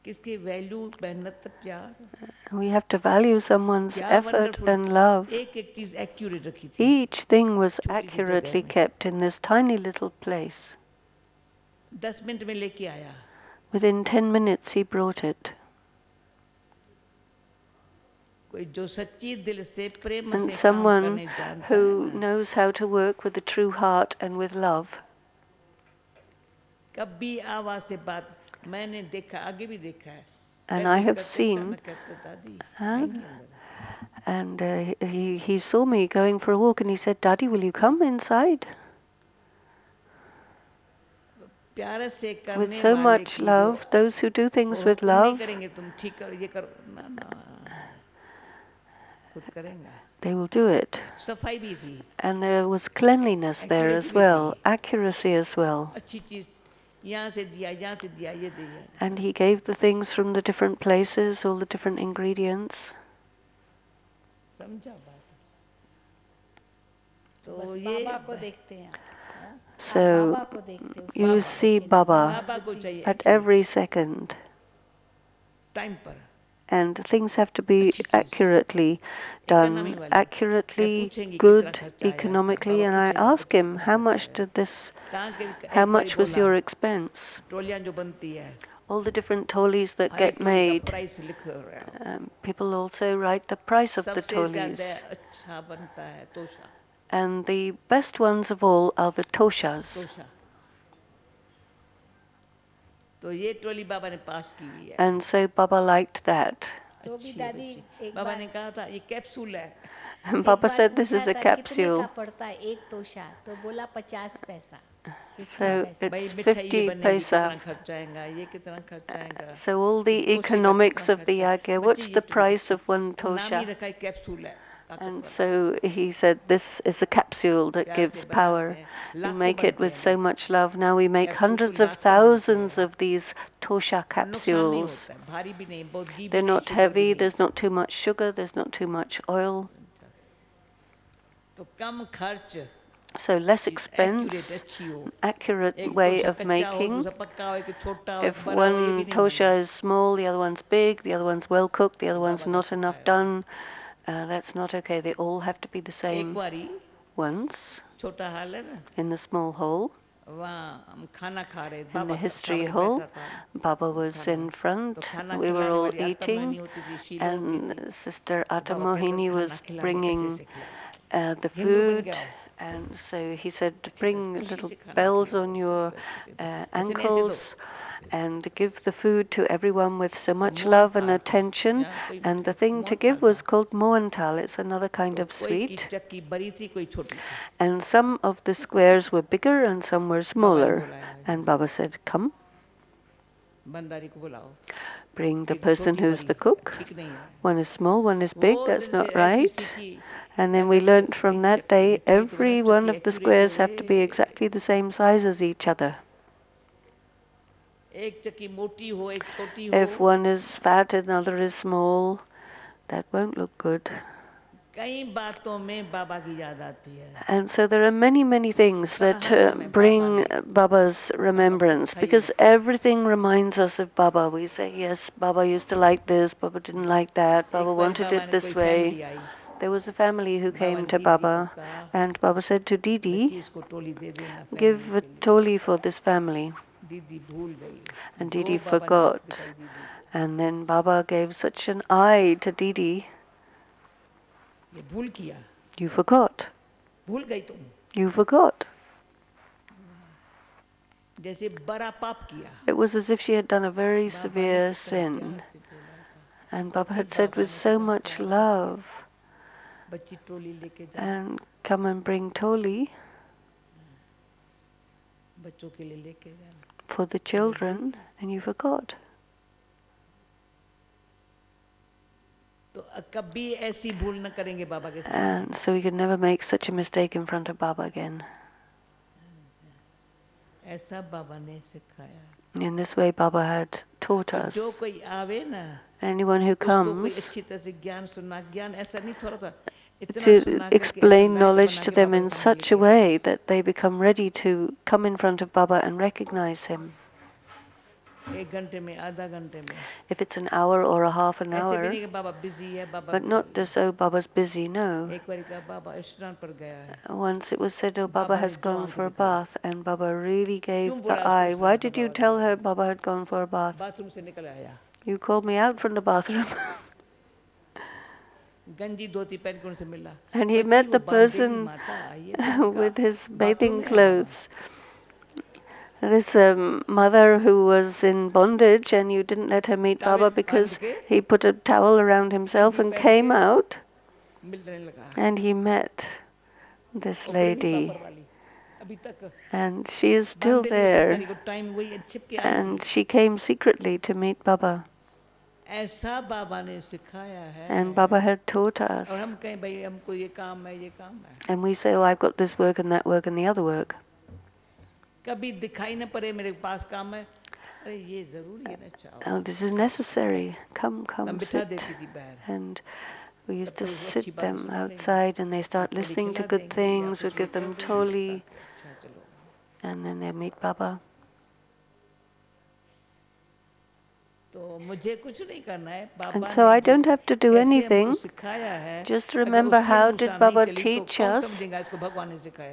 किसकी वैल्यू, मेहनत, प्यार। We have to value someone's effort and love. एक-एक चीज एक्यूरेट रखी थी। Each thing was accurately kept in this tiny little place. 10 minute में लेके आया। Within 10 minutes he brought it. कोई जो सच्ची दिल से प्रेम And से काम someone करने जानता who है ना, knows how to work with a true heart and with love. कभी आवाज से बात मैंने देखा, आगे भी देखा है। And I have seen, and he saw me going for a walk, and he said, "Daddy, will you come inside?" प्यार से करने With so वाले much की love, those who do things with love, नहीं करेंगे, तुम ठीक करो, ये करो, ना ना, खुद करेंगे। they will do it. सफाई भी थी। And there was cleanliness there as well, accuracy as well. अच्छी चीज यहाँ से दिया, यहाँ से दिया, ये दिया। And he gave the things from the different places, all the different ingredients. समझा बात? तो बस ये बाबा को देखते हैं। So बाबा को देखते हो, you see Baba बाबा को चाहिए at every second. टाइम पर। and things have to be अच्छी चीज accurately इकोनॉमी done, वाली मैं accurately पूछेंगी कितना good खर्चा आया इसका economically. बाबा And I पूछेगा ask बेटा him, कितना how खर्चा much आया did this, कहाँ के how एक बारी much was बोला your expense? टोलियां जो बनती है All the different tolis that हर एक get टोली का made. प्राइस लिख रहे हो People also write the price of the सबसे tolis. ज्यादा अच्छा बनता है तोशा And the best ones of all are the toshas. तोशा तो ये टोली बाबा ने पास की हुई है And so Baba liked that. तो भी अच्छी है दादी बच्ची एक बाबा बार ने कहा था ये कैप्सूल है And एक Baba बार said this पूछा is a था कितने का capsule. पड़ता है एक तोशा तो बोला 50 पैसा 50 So पैसा भाई it's मिठाई ये 50 बनेगी कितना paisa. खर्चा आएगा ये कितना खर्चा आएगा So all ये the तोशे का कितना economics of the खर्चा yagya, बच्ची what's ये the टोली price देखी of one वो नाम ही tosha? रखा है कैप्सूल है And ताकतवर so he said, this is a capsule that प्यार से gives बनाते power. हैं We लाखों make it बनते with हैं so भाई much love. Now we make capsule तो hundreds of लाखों बनते thousands हैं of these tosha और नुकसान नहीं capsules. होता है भारी भी नहीं बहुत घी भी They're नहीं not शुगर भी heavy, नहीं there's not too much sugar, there's not too much oil. तो कम खर्च So less एक्यूरेट expense, अच्छी हो accurate एक way तोशा of कच्चा हो making. दूसरा पक्का हो एक छोटा हो एक If बड़ा हो ये भी one नहीं होना tosha is small, the other one's big, the other one's well cooked, the other ये one's बाबा का not enough सिखाया done, that's not okay. They all have to be the एक same. बारी Once, छोटा हाल है ना in the small hall, वहाँ हम खाना खा रहे in बाबा the history सामने hall, बैठा था Baba was खाना in तो front, खाना we were खिलाने all वाली eating, आत्मा होती थी शीला होती थी and Sister तो बाबा कहते थे Atamohini was खाना खिलाने ऐसे bringing ऐसे खिलाओ the घुंगरू बन food, के आओ and so he said, अच्छी तरह से bring खुशी little से खाना bells खिलाओ on your सबको ऐसे ऐसे दो ऐसे नहीं ऐसे दो ankles, and give the food to everyone with so तो much मोहन love and थाल attention. यहाँ कोई And the मिठाई thing to मोहन give थाल was था called mohantal. It's another kind तो of कोई की sweet. चक्की बड़ी थी कोई छोटी थी And some of the squares were bigger and some were बाबा ने smaller. बुलाया And Baba said, come, Bhandari को बुलाओ bring the एक person छोटी who's बड़ी the cook. ठीक नहीं है One is small, one is big. वो That's दिन से not ऐसी right. सीखी And then we अगर learnt from भाई that day, मिठाई तो बना every one चक्की of the accurate squares have to be होए exactly the same size as each other. एक चक्की मोटी हो एक छोटी हो If one is fat and another is small, that won't look good. कई बातों में बाबा की याद आती है And so there are many, many things that हर समय बाबा bring ने Baba's remembrance, अच्छा ही because everything reminds us of Baba. We say, yes, Baba used to like this, Baba didn't like that, Baba एक बार wanted बाबा it ने this कोई family way. I There was a family who Baba came ने to दीदी को Baba, कहा and Baba said to बच्ची Didi, इसको टोली दे देना give फैमिली a के लिए toli for this family. दीदी भूल गई And जो Didi बाबा ने आंख forgot. दिखाई दीदी And then Baba gave such an eye to Didi. ये भूल किया You forgot. भूल गई तुम You forgot. जैसे बड़ा पाप किया It was as if she had done a very बाबा ने severe कितना sin. प्यार से बोला था And Baba बच्ची had said बाबा with ने so कितना much प्यार से love, किया बच्ची टोली लेके जा and come and bring toli बच्चों के लिए लेके जा for the children, and you forgot. तो कभी ऐसी भूल न करेंगे बाबा के सामने And so we could never make such a mistake in front of Baba again. ऐसा बाबा ने सिखाया In this way, Baba had taught us. जो कोई आवे ना Anyone who उसको कोई comes, अच्छी तरह से ज्ञान सुनना ज्ञान ऐसा नहीं थोड़ा सा इतना to सुनना करके ऐसे explain लायक knowledge बना to के them बाबा in के सामने such a लेके way that they become ready to come in front of Baba and recognize him. एक घंटे में आधा घंटे में If it's an hour or a half an ऐसे भी hour, नहीं कि बाबा बिजी है बाबा but not as though Baba's busy, no. एक बार का बाबा स्नान पर गया है Once it was said, oh, Baba Baba has ने जो gone आंख for a दिखाई bath, and Baba really gave क्यों the बुलाया उसको eye. Why स्नान का did you बाबा tell ने her Baba had gone for a bath? Bathroom से निकल आया You called me out from the bathroom. गंजी धोती पहन के उनसे मिला And he बच्ची met वो the बांधेगी person माता ये तो with his बाथरूम bathing में है बाबा clothes. This mother who was in bondage, and you didn't let her meet Baba towel बांध because के he put a towel around himself गंजी and पहन came के out, मिलने लगा and he met this और प्रेमी lady. पापर वाली अभी तक And she is still बांधे नहीं उसकी there, को टाइम वही छिप के आई and थी she came secretly to meet Baba. ऐसा बाबा ने सिखाया है And Baba had taught us. और हम कहें भाई हमको ये काम है And we say, oh, I've got this work and that work and the other work. कभी दिखाई न पड़े मेरे पास काम है अरे ये जरूरी है ना चाहो Oh, this is necessary. Come, हम come, बिठा sit. देती थी बाहर And we used to तब तो वो अच्छी sit बातें them सुना देंगे outside, and they start थोड़ी listening to खिला good देंगे या things. We कुछ ये give कर them देंगे toli, अच्छा चलो and then they meet Baba. And so I don't have to do anything. Just remember, how did Baba teach us?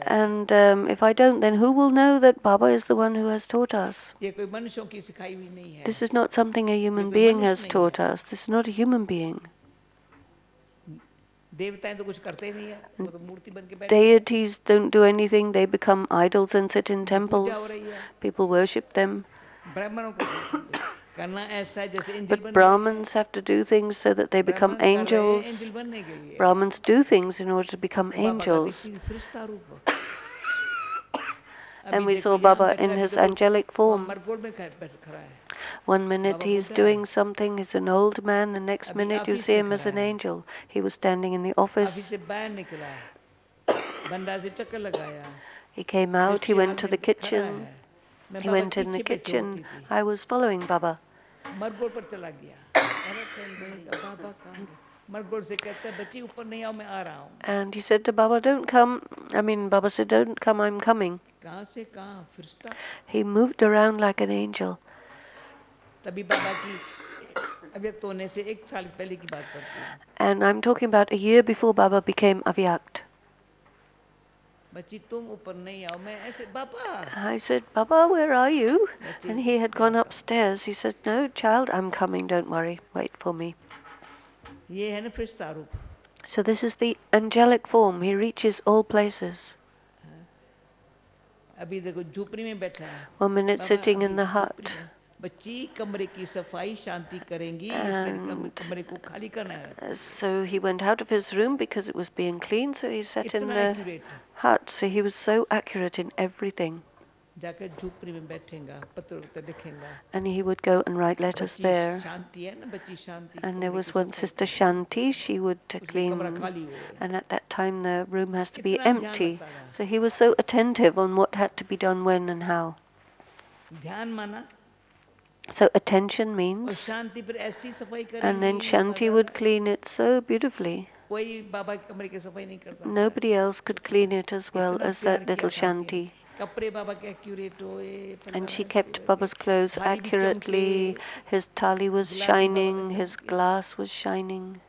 And if I don't, then who will know that Baba is the one who has taught us? This is not something a human being has taught us. This is not a human being. Deities don't do anything. They become idols and sit in temples. People worship them. But Brahmins have to do things so that they become angels. Brahmins do things in order to become angels. And we saw Baba in his angelic form. One minute he's doing something, he's an old man, the next minute you see him as an angel. He was standing in the office. He came out, he went to the kitchen. He went in the kitchen. I was following Baba. And he said to Baba, don't come. Baba said, don't come, I'm coming. He moved around like an angel. And I'm talking about a year before Baba became avyakt. I said, Baba, where are you? And he had gone upstairs. He said, no, child, I'm coming, don't worry, wait for me. So this is the angelic form. He reaches all places. 1 minute sitting in the hut. So he went out of his room because it was being cleaned, so he sat in the hut. So he was so accurate in everything. And he would go and write letters there. And there was one sister Shanti, she would clean, and at that time the room has to be empty. So he was so attentive on what had to be done when and how. So attention means, and then Shanti would clean it so beautifully. Nobody else could clean it as well as that little Shanti. And she kept Baba's clothes accurately. His thali was shining, his glass was shining.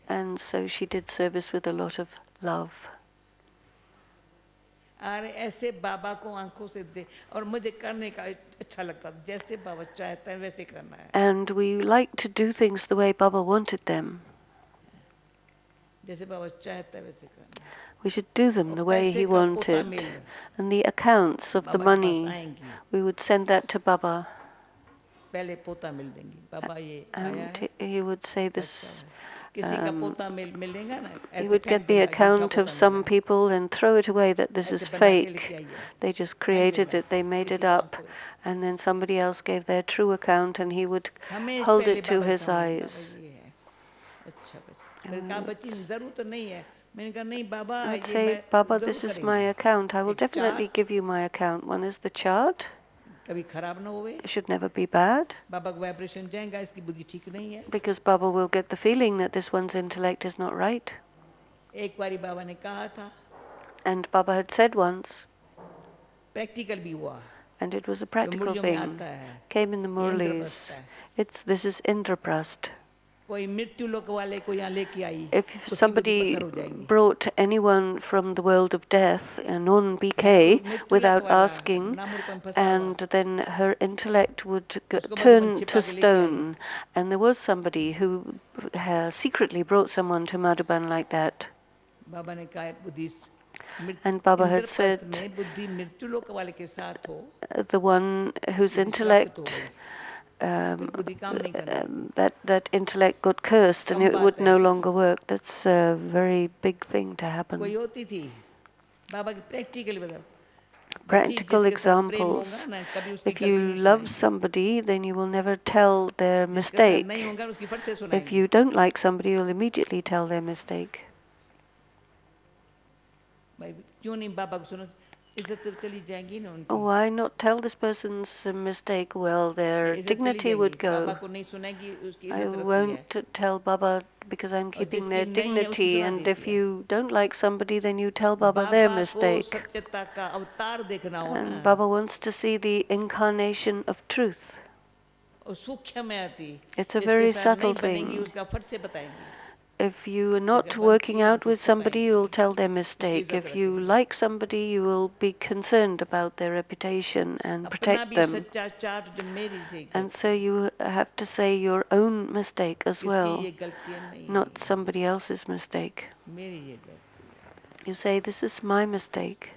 And so she did service with a lot of love. And we like to do things the way Baba wanted them. We should do them the way he wanted. And the accounts of the money, we would send that to Baba. And he would say this. He would get the account of some people and throw it away, that this is fake. They just created it, they made it up. And then somebody else gave their true account and he would hold it to his eyes. I'd say, Baba, this is my account. I will definitely give you my account. One is the chart. It should never be bad. Because Baba will get the feeling that this one's intellect is not right. And Baba had said once, and it was a practical thing, came in the Murlis. This is Indraprastha. If somebody brought anyone from the world of death, a non-BK, without asking, and then her intellect would turn to stone, and there was somebody who secretly brought someone to Madhuban like that. And Baba had said, the one whose intellect that intellect got cursed and it would no longer work. That's a very big thing to happen. Practical examples. If you love somebody, then you will never tell their mistake. If you don't like somebody, you'll immediately tell their mistake. Why not tell this person's mistake? Well, their dignity would go. I won't tell Baba because I'm keeping their dignity, and if you don't like somebody, then you tell Baba their mistake. And Baba wants to see the incarnation of truth. It's a very subtle thing. If you are not working out with somebody, you will tell their mistake. If you like somebody, you will be concerned about their reputation and protect them. And so you have to say your own mistake as well, not somebody else's mistake. You say, this is my mistake.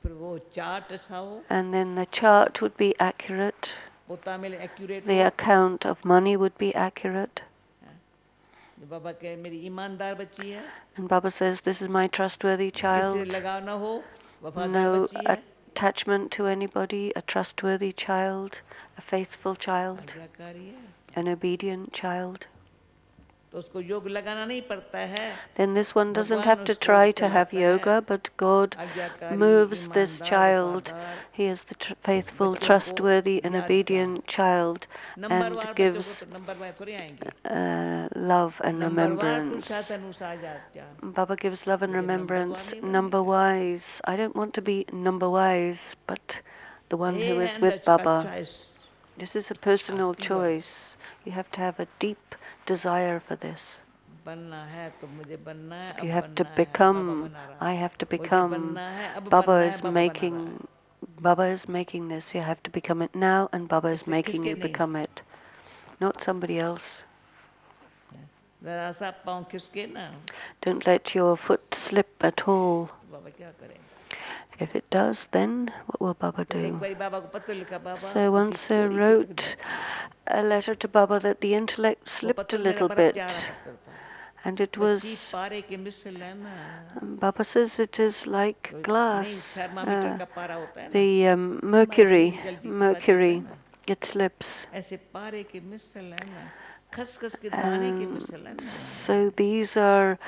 And then the chart would be accurate. The account of money would be accurate. And Baba says, this is my trustworthy child. No attachment to anybody, a trustworthy child, a faithful child, an obedient child. Then this one doesn't have to try to have yoga, but God moves this child. He is the faithful, trustworthy and obedient child and gives love and remembrance. Baba gives love and remembrance number-wise. I don't want to be number-wise, but the one who is with Baba. This is a personal choice. You have to have a deep desire for this. You have to become. I have to become. Baba is making this. You have to become it now, and Baba is making you become it, not somebody else. Don't let your foot slip at all. If it does, then what will Baba do? So once I wrote a letter to Baba that the intellect slipped a little bit, and it was, Baba says it is like glass, the mercury, it slips. So these are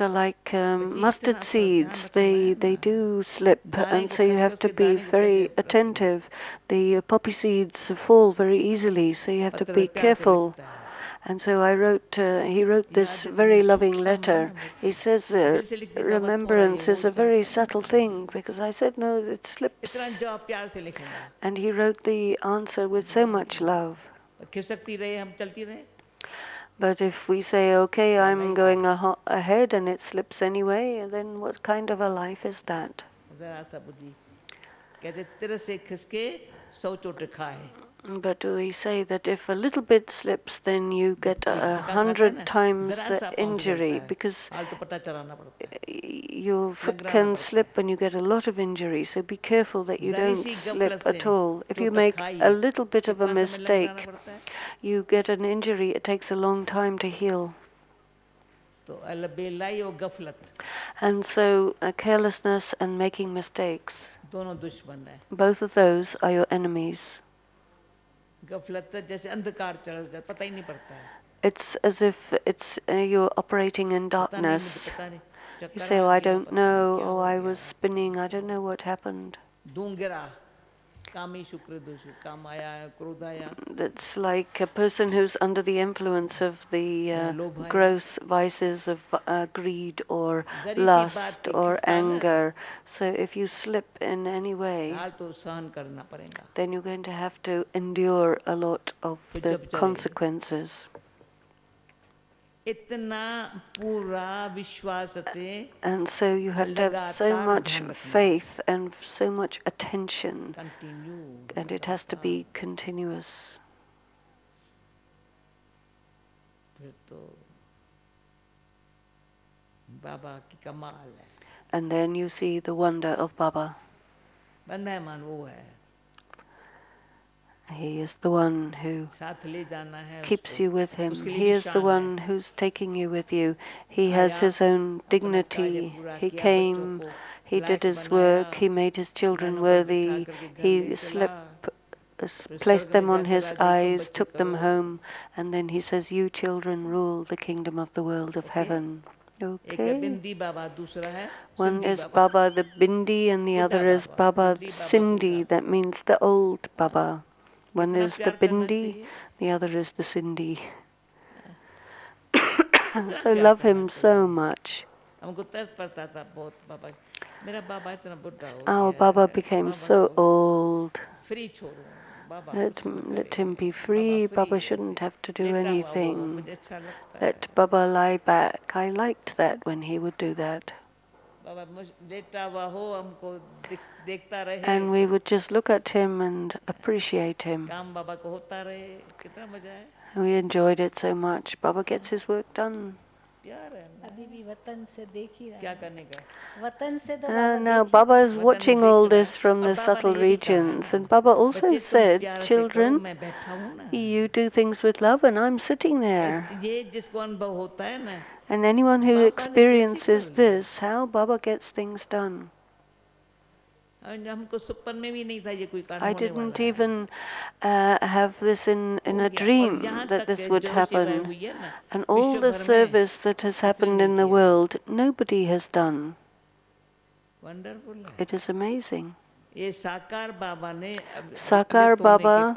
like mustard seeds. They do slip, and so you have to be very attentive. The poppy seeds fall very easily, so you have to be careful. And so he wrote this very loving letter. He says remembrance is a very subtle thing, because I said, no, it slips. And he wrote the answer with so much love. But if we say, okay, I'm going ahead and it slips anyway, then what kind of a life is that? But we say that if a little bit slips, then you get 100 times injury, because your foot can slip and you get a lot of injury. So be careful that you don't slip at all. If you make a little bit of a mistake, you get an injury. It takes a long time to heal. And so carelessness and making mistakes, both of those are your enemies. It's as if you're operating in darkness. You say, oh, I don't know, oh, I was spinning, I don't know what happened. That's like a person who's under the influence of the gross vices of greed or lust or anger. So if you slip in any way, then you're going to have to endure a lot of the consequences. And so you have to have so much faith and so much attention, and it has to be continuous. And then you see the wonder of Baba. He is the one who keeps you with him. He is the one who's taking you with you. He has his own dignity. He came, he did his work, he made his children worthy, he placed them on his eyes, took them home, and then he says, you children rule the kingdom of the world of heaven. Okay. One is Baba the Bindi and the other is Baba Sindhi. That means the old Baba. One is the Bindi, the other is the Sindhi. So love him so much. Our Baba became so old. Let him be free. Baba shouldn't have to do anything. Let Baba lie back. I liked that when he would do that. And we would just look at him and appreciate him. We enjoyed it so much. Baba gets his work done. Now Baba is watching all this from the subtle regions, and Baba also said, children, you do things with love and I'm sitting there. And anyone who experiences this, how Baba gets things done. I didn't even have this in a dream that this would happen. And all the service that has happened in the world, nobody has done. It is amazing. Sakar Baba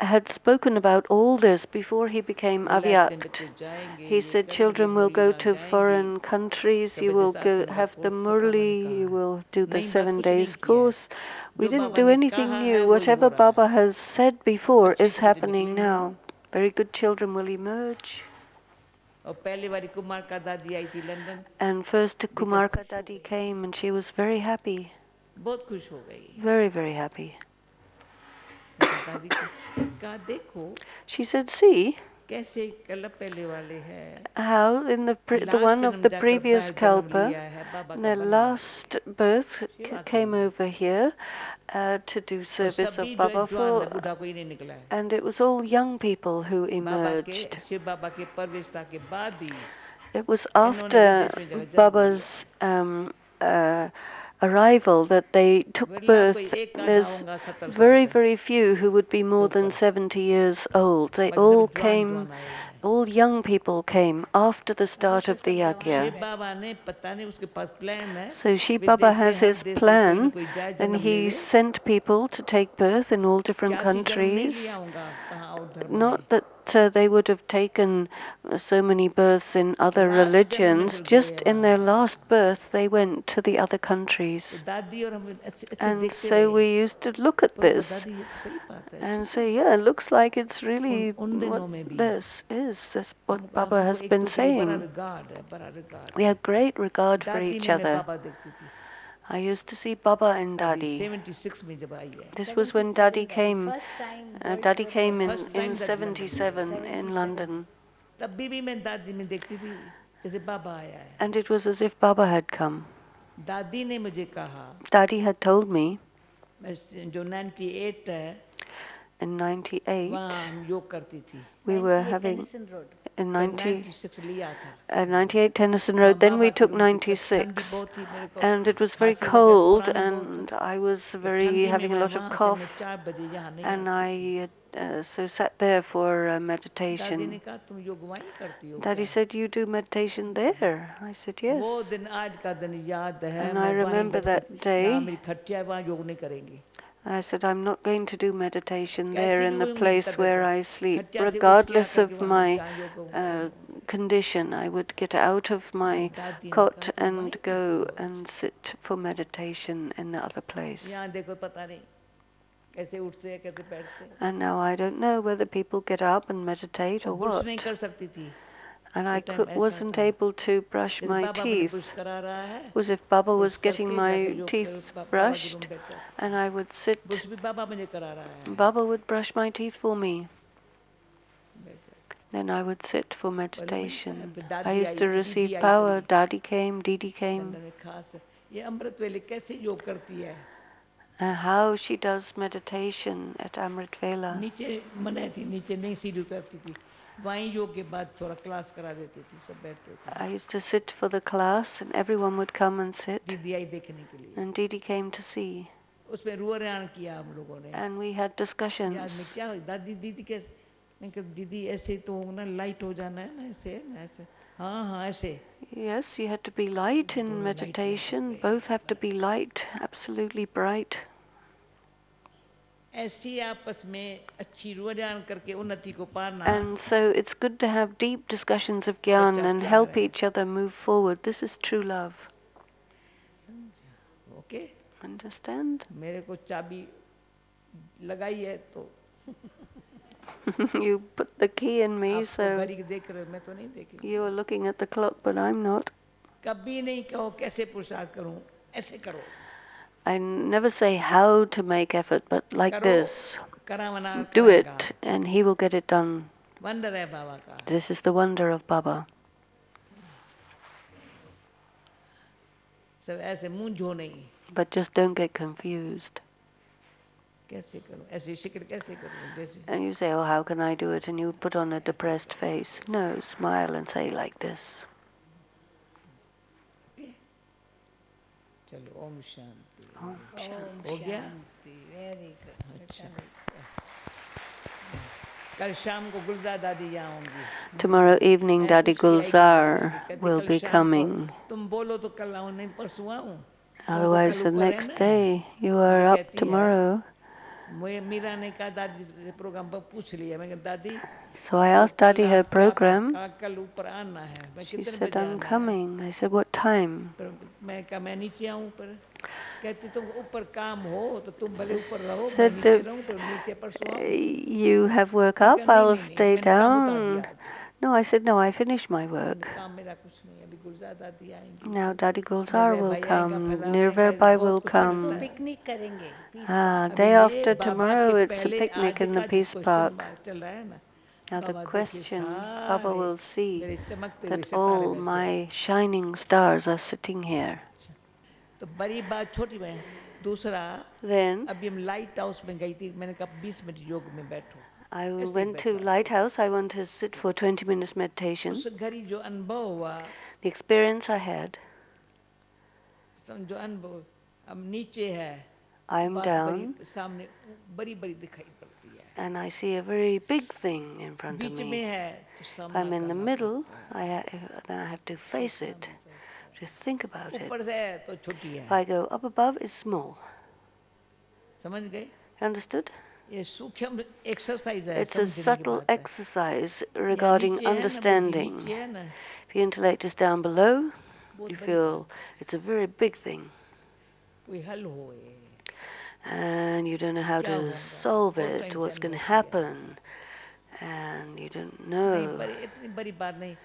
had spoken about all this before he became Avyakt. He said, children will go to foreign countries, you will have the Murli, you will do the 7 days course. We didn't do anything new. Whatever Baba has said before is happening now. Very good children will emerge. And first Kumarka Dadi came and she was very happy. Very, very happy. She said, see how in the one of the previous kalpa, the last birth came over here to do service of Baba for, and it was all young people who emerged. It was after Baba's arrival that they took birth. There's very, very few who would be more than 70 years old. They all came, all young people came after the start of the yajna. So Shiv Baba has his plan, and he sent people to take birth in all different countries. Not that they would have taken so many births in other religions, just in their last birth they went to the other countries. And so we used to look at this and say, yeah, it looks like it's really what this is, this what Baba has been saying. We have great regard for each other. I used to see Baba and Dadi. This was when Dadi came. Dadi came in 77 in London. And it was as if Baba had come. Dadi had told me in 98 we were having in 98 Tennyson Road, then we took 96, and it was very cold and I was having a lot of cough, and I so sat there for meditation. Daddy said, you do meditation there? I said, yes. And I remember that day. I said, I'm not going to do meditation there in the place where I sleep. Regardless of my condition, I would get out of my cot and go and sit for meditation in the other place. And now I don't know whether people get up and meditate or what. And I wasn't able to brush my teeth. It was if Baba was getting my teeth brushed, and I would sit. Baba would brush my teeth for me. Then I would sit for meditation. I used to receive power. Dadi came, Didi came. How she does meditation at Amrit Vela. I used to sit for the class and everyone would come and sit. And Didi came to see. And we had discussions. Yes, you had to be light in meditation. Both have to be light, absolutely bright. And so it's good to have deep discussions of Gyan and help each other move forward. This is true love. Okay? Understand? लगाई है तो You put the key in me, आप तो so घड़ी देख रहे हो, मैं तो नहीं देखी। you are looking at the clock, but I'm not. कभी नहीं कहो कैसे पुरुषार्थ करूं, ऐसे करो। I never say how to make effort, but like करो, this. करावना Do कराएगा। it, and he will get it done. Wonder है बाबा का। This is the wonder of Baba. सब ऐसे मूंझो नहीं। But just don't get confused. कैसे करूं, ऐसी शिक्र कैसे करूं, जैसे। And you say, oh, how can I do it? And you put on a depressed face. No, smile and say like this. चलो ओम शांति। Om Shanti. हो गया? Very good. अच्छा। कल शाम को गुलजार दादी यहाँ होंगी। Tomorrow evening, मैं Dadi पूछ के आई Gulzar कहती will कल be शाम को coming. तुम बोलो तो कल आऊं, नहीं परसों आऊं। Otherwise, the next day, you are up tomorrow. Meera ने कहा दादी से प्रोग्राम पर पूछ लिया, मैं कहा दादी So I asked Dadi her program. कल ऊपर आना है, मैं She कितने said, बजे I'm आना है? coming. I said, what time? मैं कहा मैं नीचे आऊं, पर कहती तुम ऊपर काम हो तो तुम भले ऊपर रहो, मैं Said, नीचे रहूं तो नीचे परसों आऊं। you have work up, नहीं, I'll नहीं, stay मैंने काम उतार दिया down. आज। No, I said, no, I finished my work. काम मेरा कुछ नहीं, अभी गुलजार दादी आएंगी। Now Dadi Gulzar मेरे will भैया का come, फैलाने का Nirvarbai बहुत will कुछ परसों come. पिकनिक करेंगे पीस Ah, अभी day ये after बाबा tomorrow, के it's a पहले picnic आज in the का Peace क्वेश्चन Park. चल रहा है ना। Now the बाबा देखिए question, Baba सारे will see मेरे चमकते हुए that सितारे all बैठे हैं। my shining stars are sitting here. तो बड़ी बात छोटी में दूसरा, Then अभी हम लाइट हाउस में गई थी, मैंने कहा 20 मिनट योग में बैठो। I ऐसे ही went to बैठा। Lighthouse. I went to sit for 20 minutes meditation. उस घड़ी जो अनुभव हुआ, The experience I had, समझो अनुभव, अब नीचे है, I'm बात down बड़ी सामने बड़ी बड़ी दिखाई पड़ती है। and I see a very big thing in front of बीच में me. है तो If सामना I'm in the करना middle, पड़ता है। then I have to face it, to think about it. ऊपर से है तो छोटी है। If I go up above, it's small. समझ गए? Understood? ये सूक्ष्म एक्सरसाइज है, It's a समझने की subtle बात है। exercise यहाँ regarding नीचे है ना, बुद्धि understanding. नीचे है ना, If the intellect is down below, बहुत you बड़ी feel बात है। it's a very big thing. कोई हल हो ये। And you don't know how क्या to होगा? solve बहुत it, what's tension going to होती है। happen, and you don't नहीं know. पर इतनी बड़ी बात नहीं,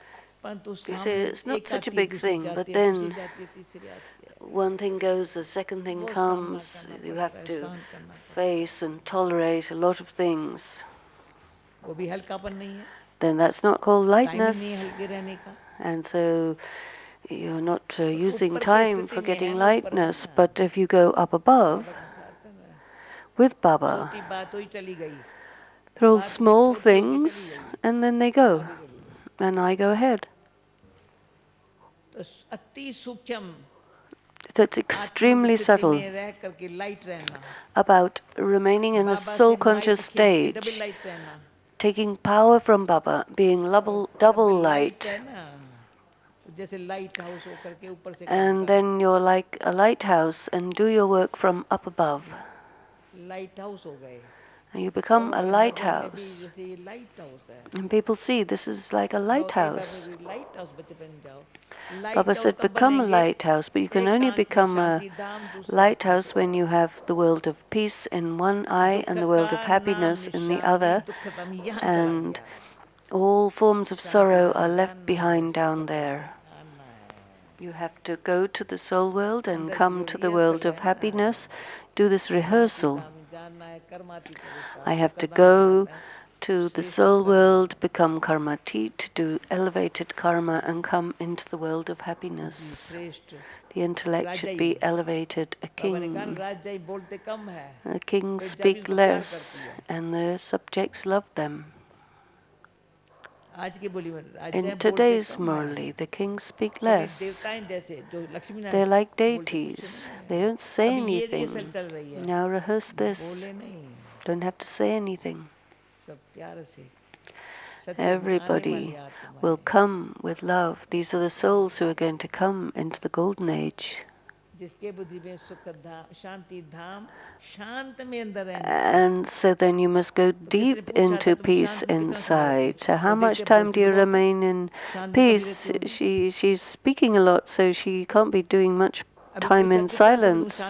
परंतु You say सामने it's not एक such a आती है, big दूसरी thing, but जाती है, दूसरी then जाती है, तीसरी आती है। one thing goes, the second thing वो सामना comes, करना you पड़ता have है, to सहन करना पड़ता face and tolerate a lot of things. है। वो भी हल्कापन नहीं है, Then that's not called time he lightness, नहीं है हल्के रहने का। and so you're not using ऊपर की time स्थिति for में है getting ना, ऊपर है lightness. ना। But if you go up above बाबा के साथ है ना। with Baba, छोटी बात हुई चली गई, they're all बात small छोटी होके चली things, गई, and then they go, आगे चली गई। and I go ahead. तो अति सूक्ष्म So it's आत्मा की extremely स्थिति subtle में रह करके लाइट रहना, about remaining in a Baba soul से conscious माइक खींच के डबल stage, लाइट रहना। taking power from Baba, being double double light light. है ना, तो जैसे लाइट हाउस होकर के ऊपर से काम And करना। then you're like a lighthouse and do your work from up above. Light house हो गए, And you become a और नगर में भी lighthouse. जैसे ये लाइट हाउस है। And people see this is like a lighthouse. Light house बच्चे बन जाओ। Baba said, become a lighthouse, but you can only become a lighthouse when you have the world of peace in one eye and the world of happiness in the other, and all forms of sorrow are left behind down there. You have to go to the soul world and come to the world of happiness, do this rehearsal. I have to go to the soul world, become karmatit, do elevated karma, and come into the world of happiness. The intellect should be elevated, a king. The kings speak less, and the subjects love them. In today's Murli, the kings speak less. They're like deities. They don't say anything. Now rehearse this. Don't have to say anything. Everybody will come with love. These are the souls who are going to come into the golden age. And so then you must go deep into peace inside. So how much time do you remain in peace? She's speaking a lot, so she can't be doing much time in silence.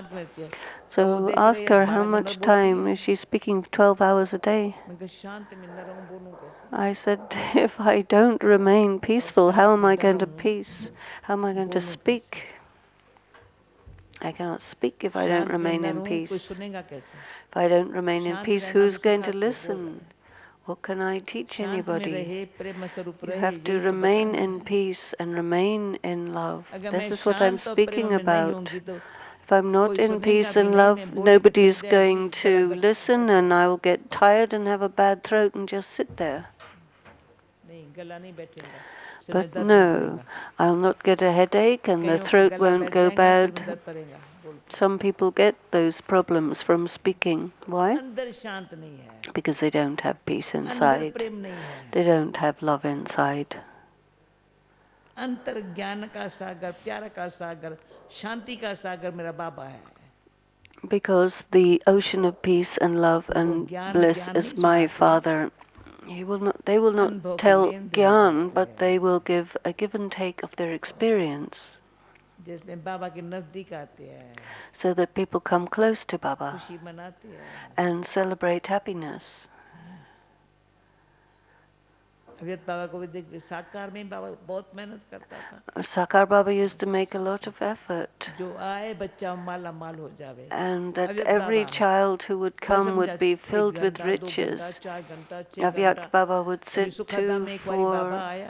So ask her how much time is she speaking 12 hours a day. I said, if I don't remain peaceful, how am I going to peace? How am I going to speak? I cannot speak if I don't remain in peace. If I don't remain in peace, who's going to listen? What can I teach anybody? You have to remain in peace and remain in love. This is what I'm speaking about. If I'm not in peace and love, nobody's going to listen, and I will get tired and have a bad throat and just sit there. But no, I'll not get a headache and the throat won't go bad. Some people get those problems from speaking. Why? Because they don't have peace inside. They don't have love inside. Because the ocean of peace and love and bliss is my Father. They will not tell Gyan, but they will give a give and take of their experience. So that people come close to Baba and celebrate happiness. Sakar Baba used to make a lot of effort, and that every child who would come would be filled with riches. Avyakt Baba would sit 2, 4.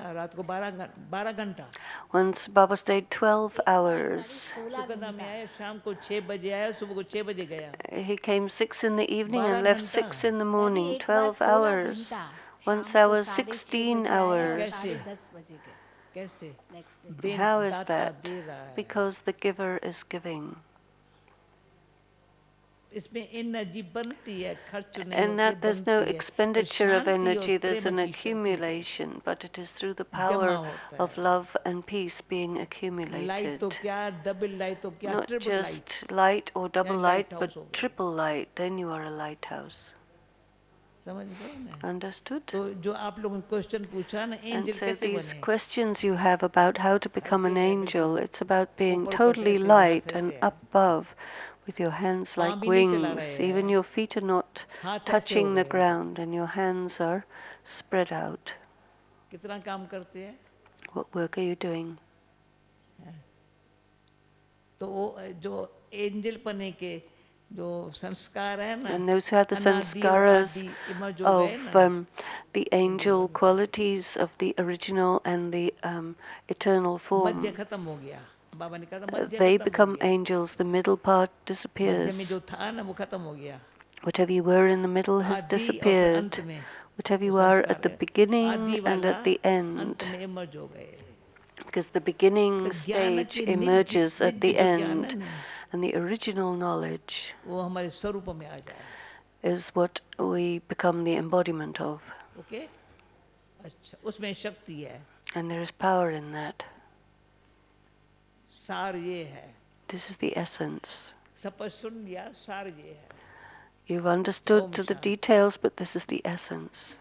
Once Baba stayed 12 hours. He came 6 in the evening and left 6 in the morning. 12 hours. Once I was 16 hours. How is that? Because the giver is giving. And that there's no expenditure of energy, there's an accumulation, but it is through the power of love and peace being accumulated. Not just light or double light, but triple light, then you are a lighthouse. Understood? And so these questions you have about how to become an angel, it's about being totally light and up above with your hands like wings. Even your feet are not touching the ground and your hands are spread out. What work are you doing? And those who have the sanskaras of the angel qualities of the original and the eternal form, they become angels, the middle part disappears. Whatever you were in the middle has disappeared. Whatever you are at the beginning and at the end. Because the beginning stage emerges at the end. And the original knowledge is what we become the embodiment of. And there is power in that. This is the essence. You've understood to the details, but this is the essence.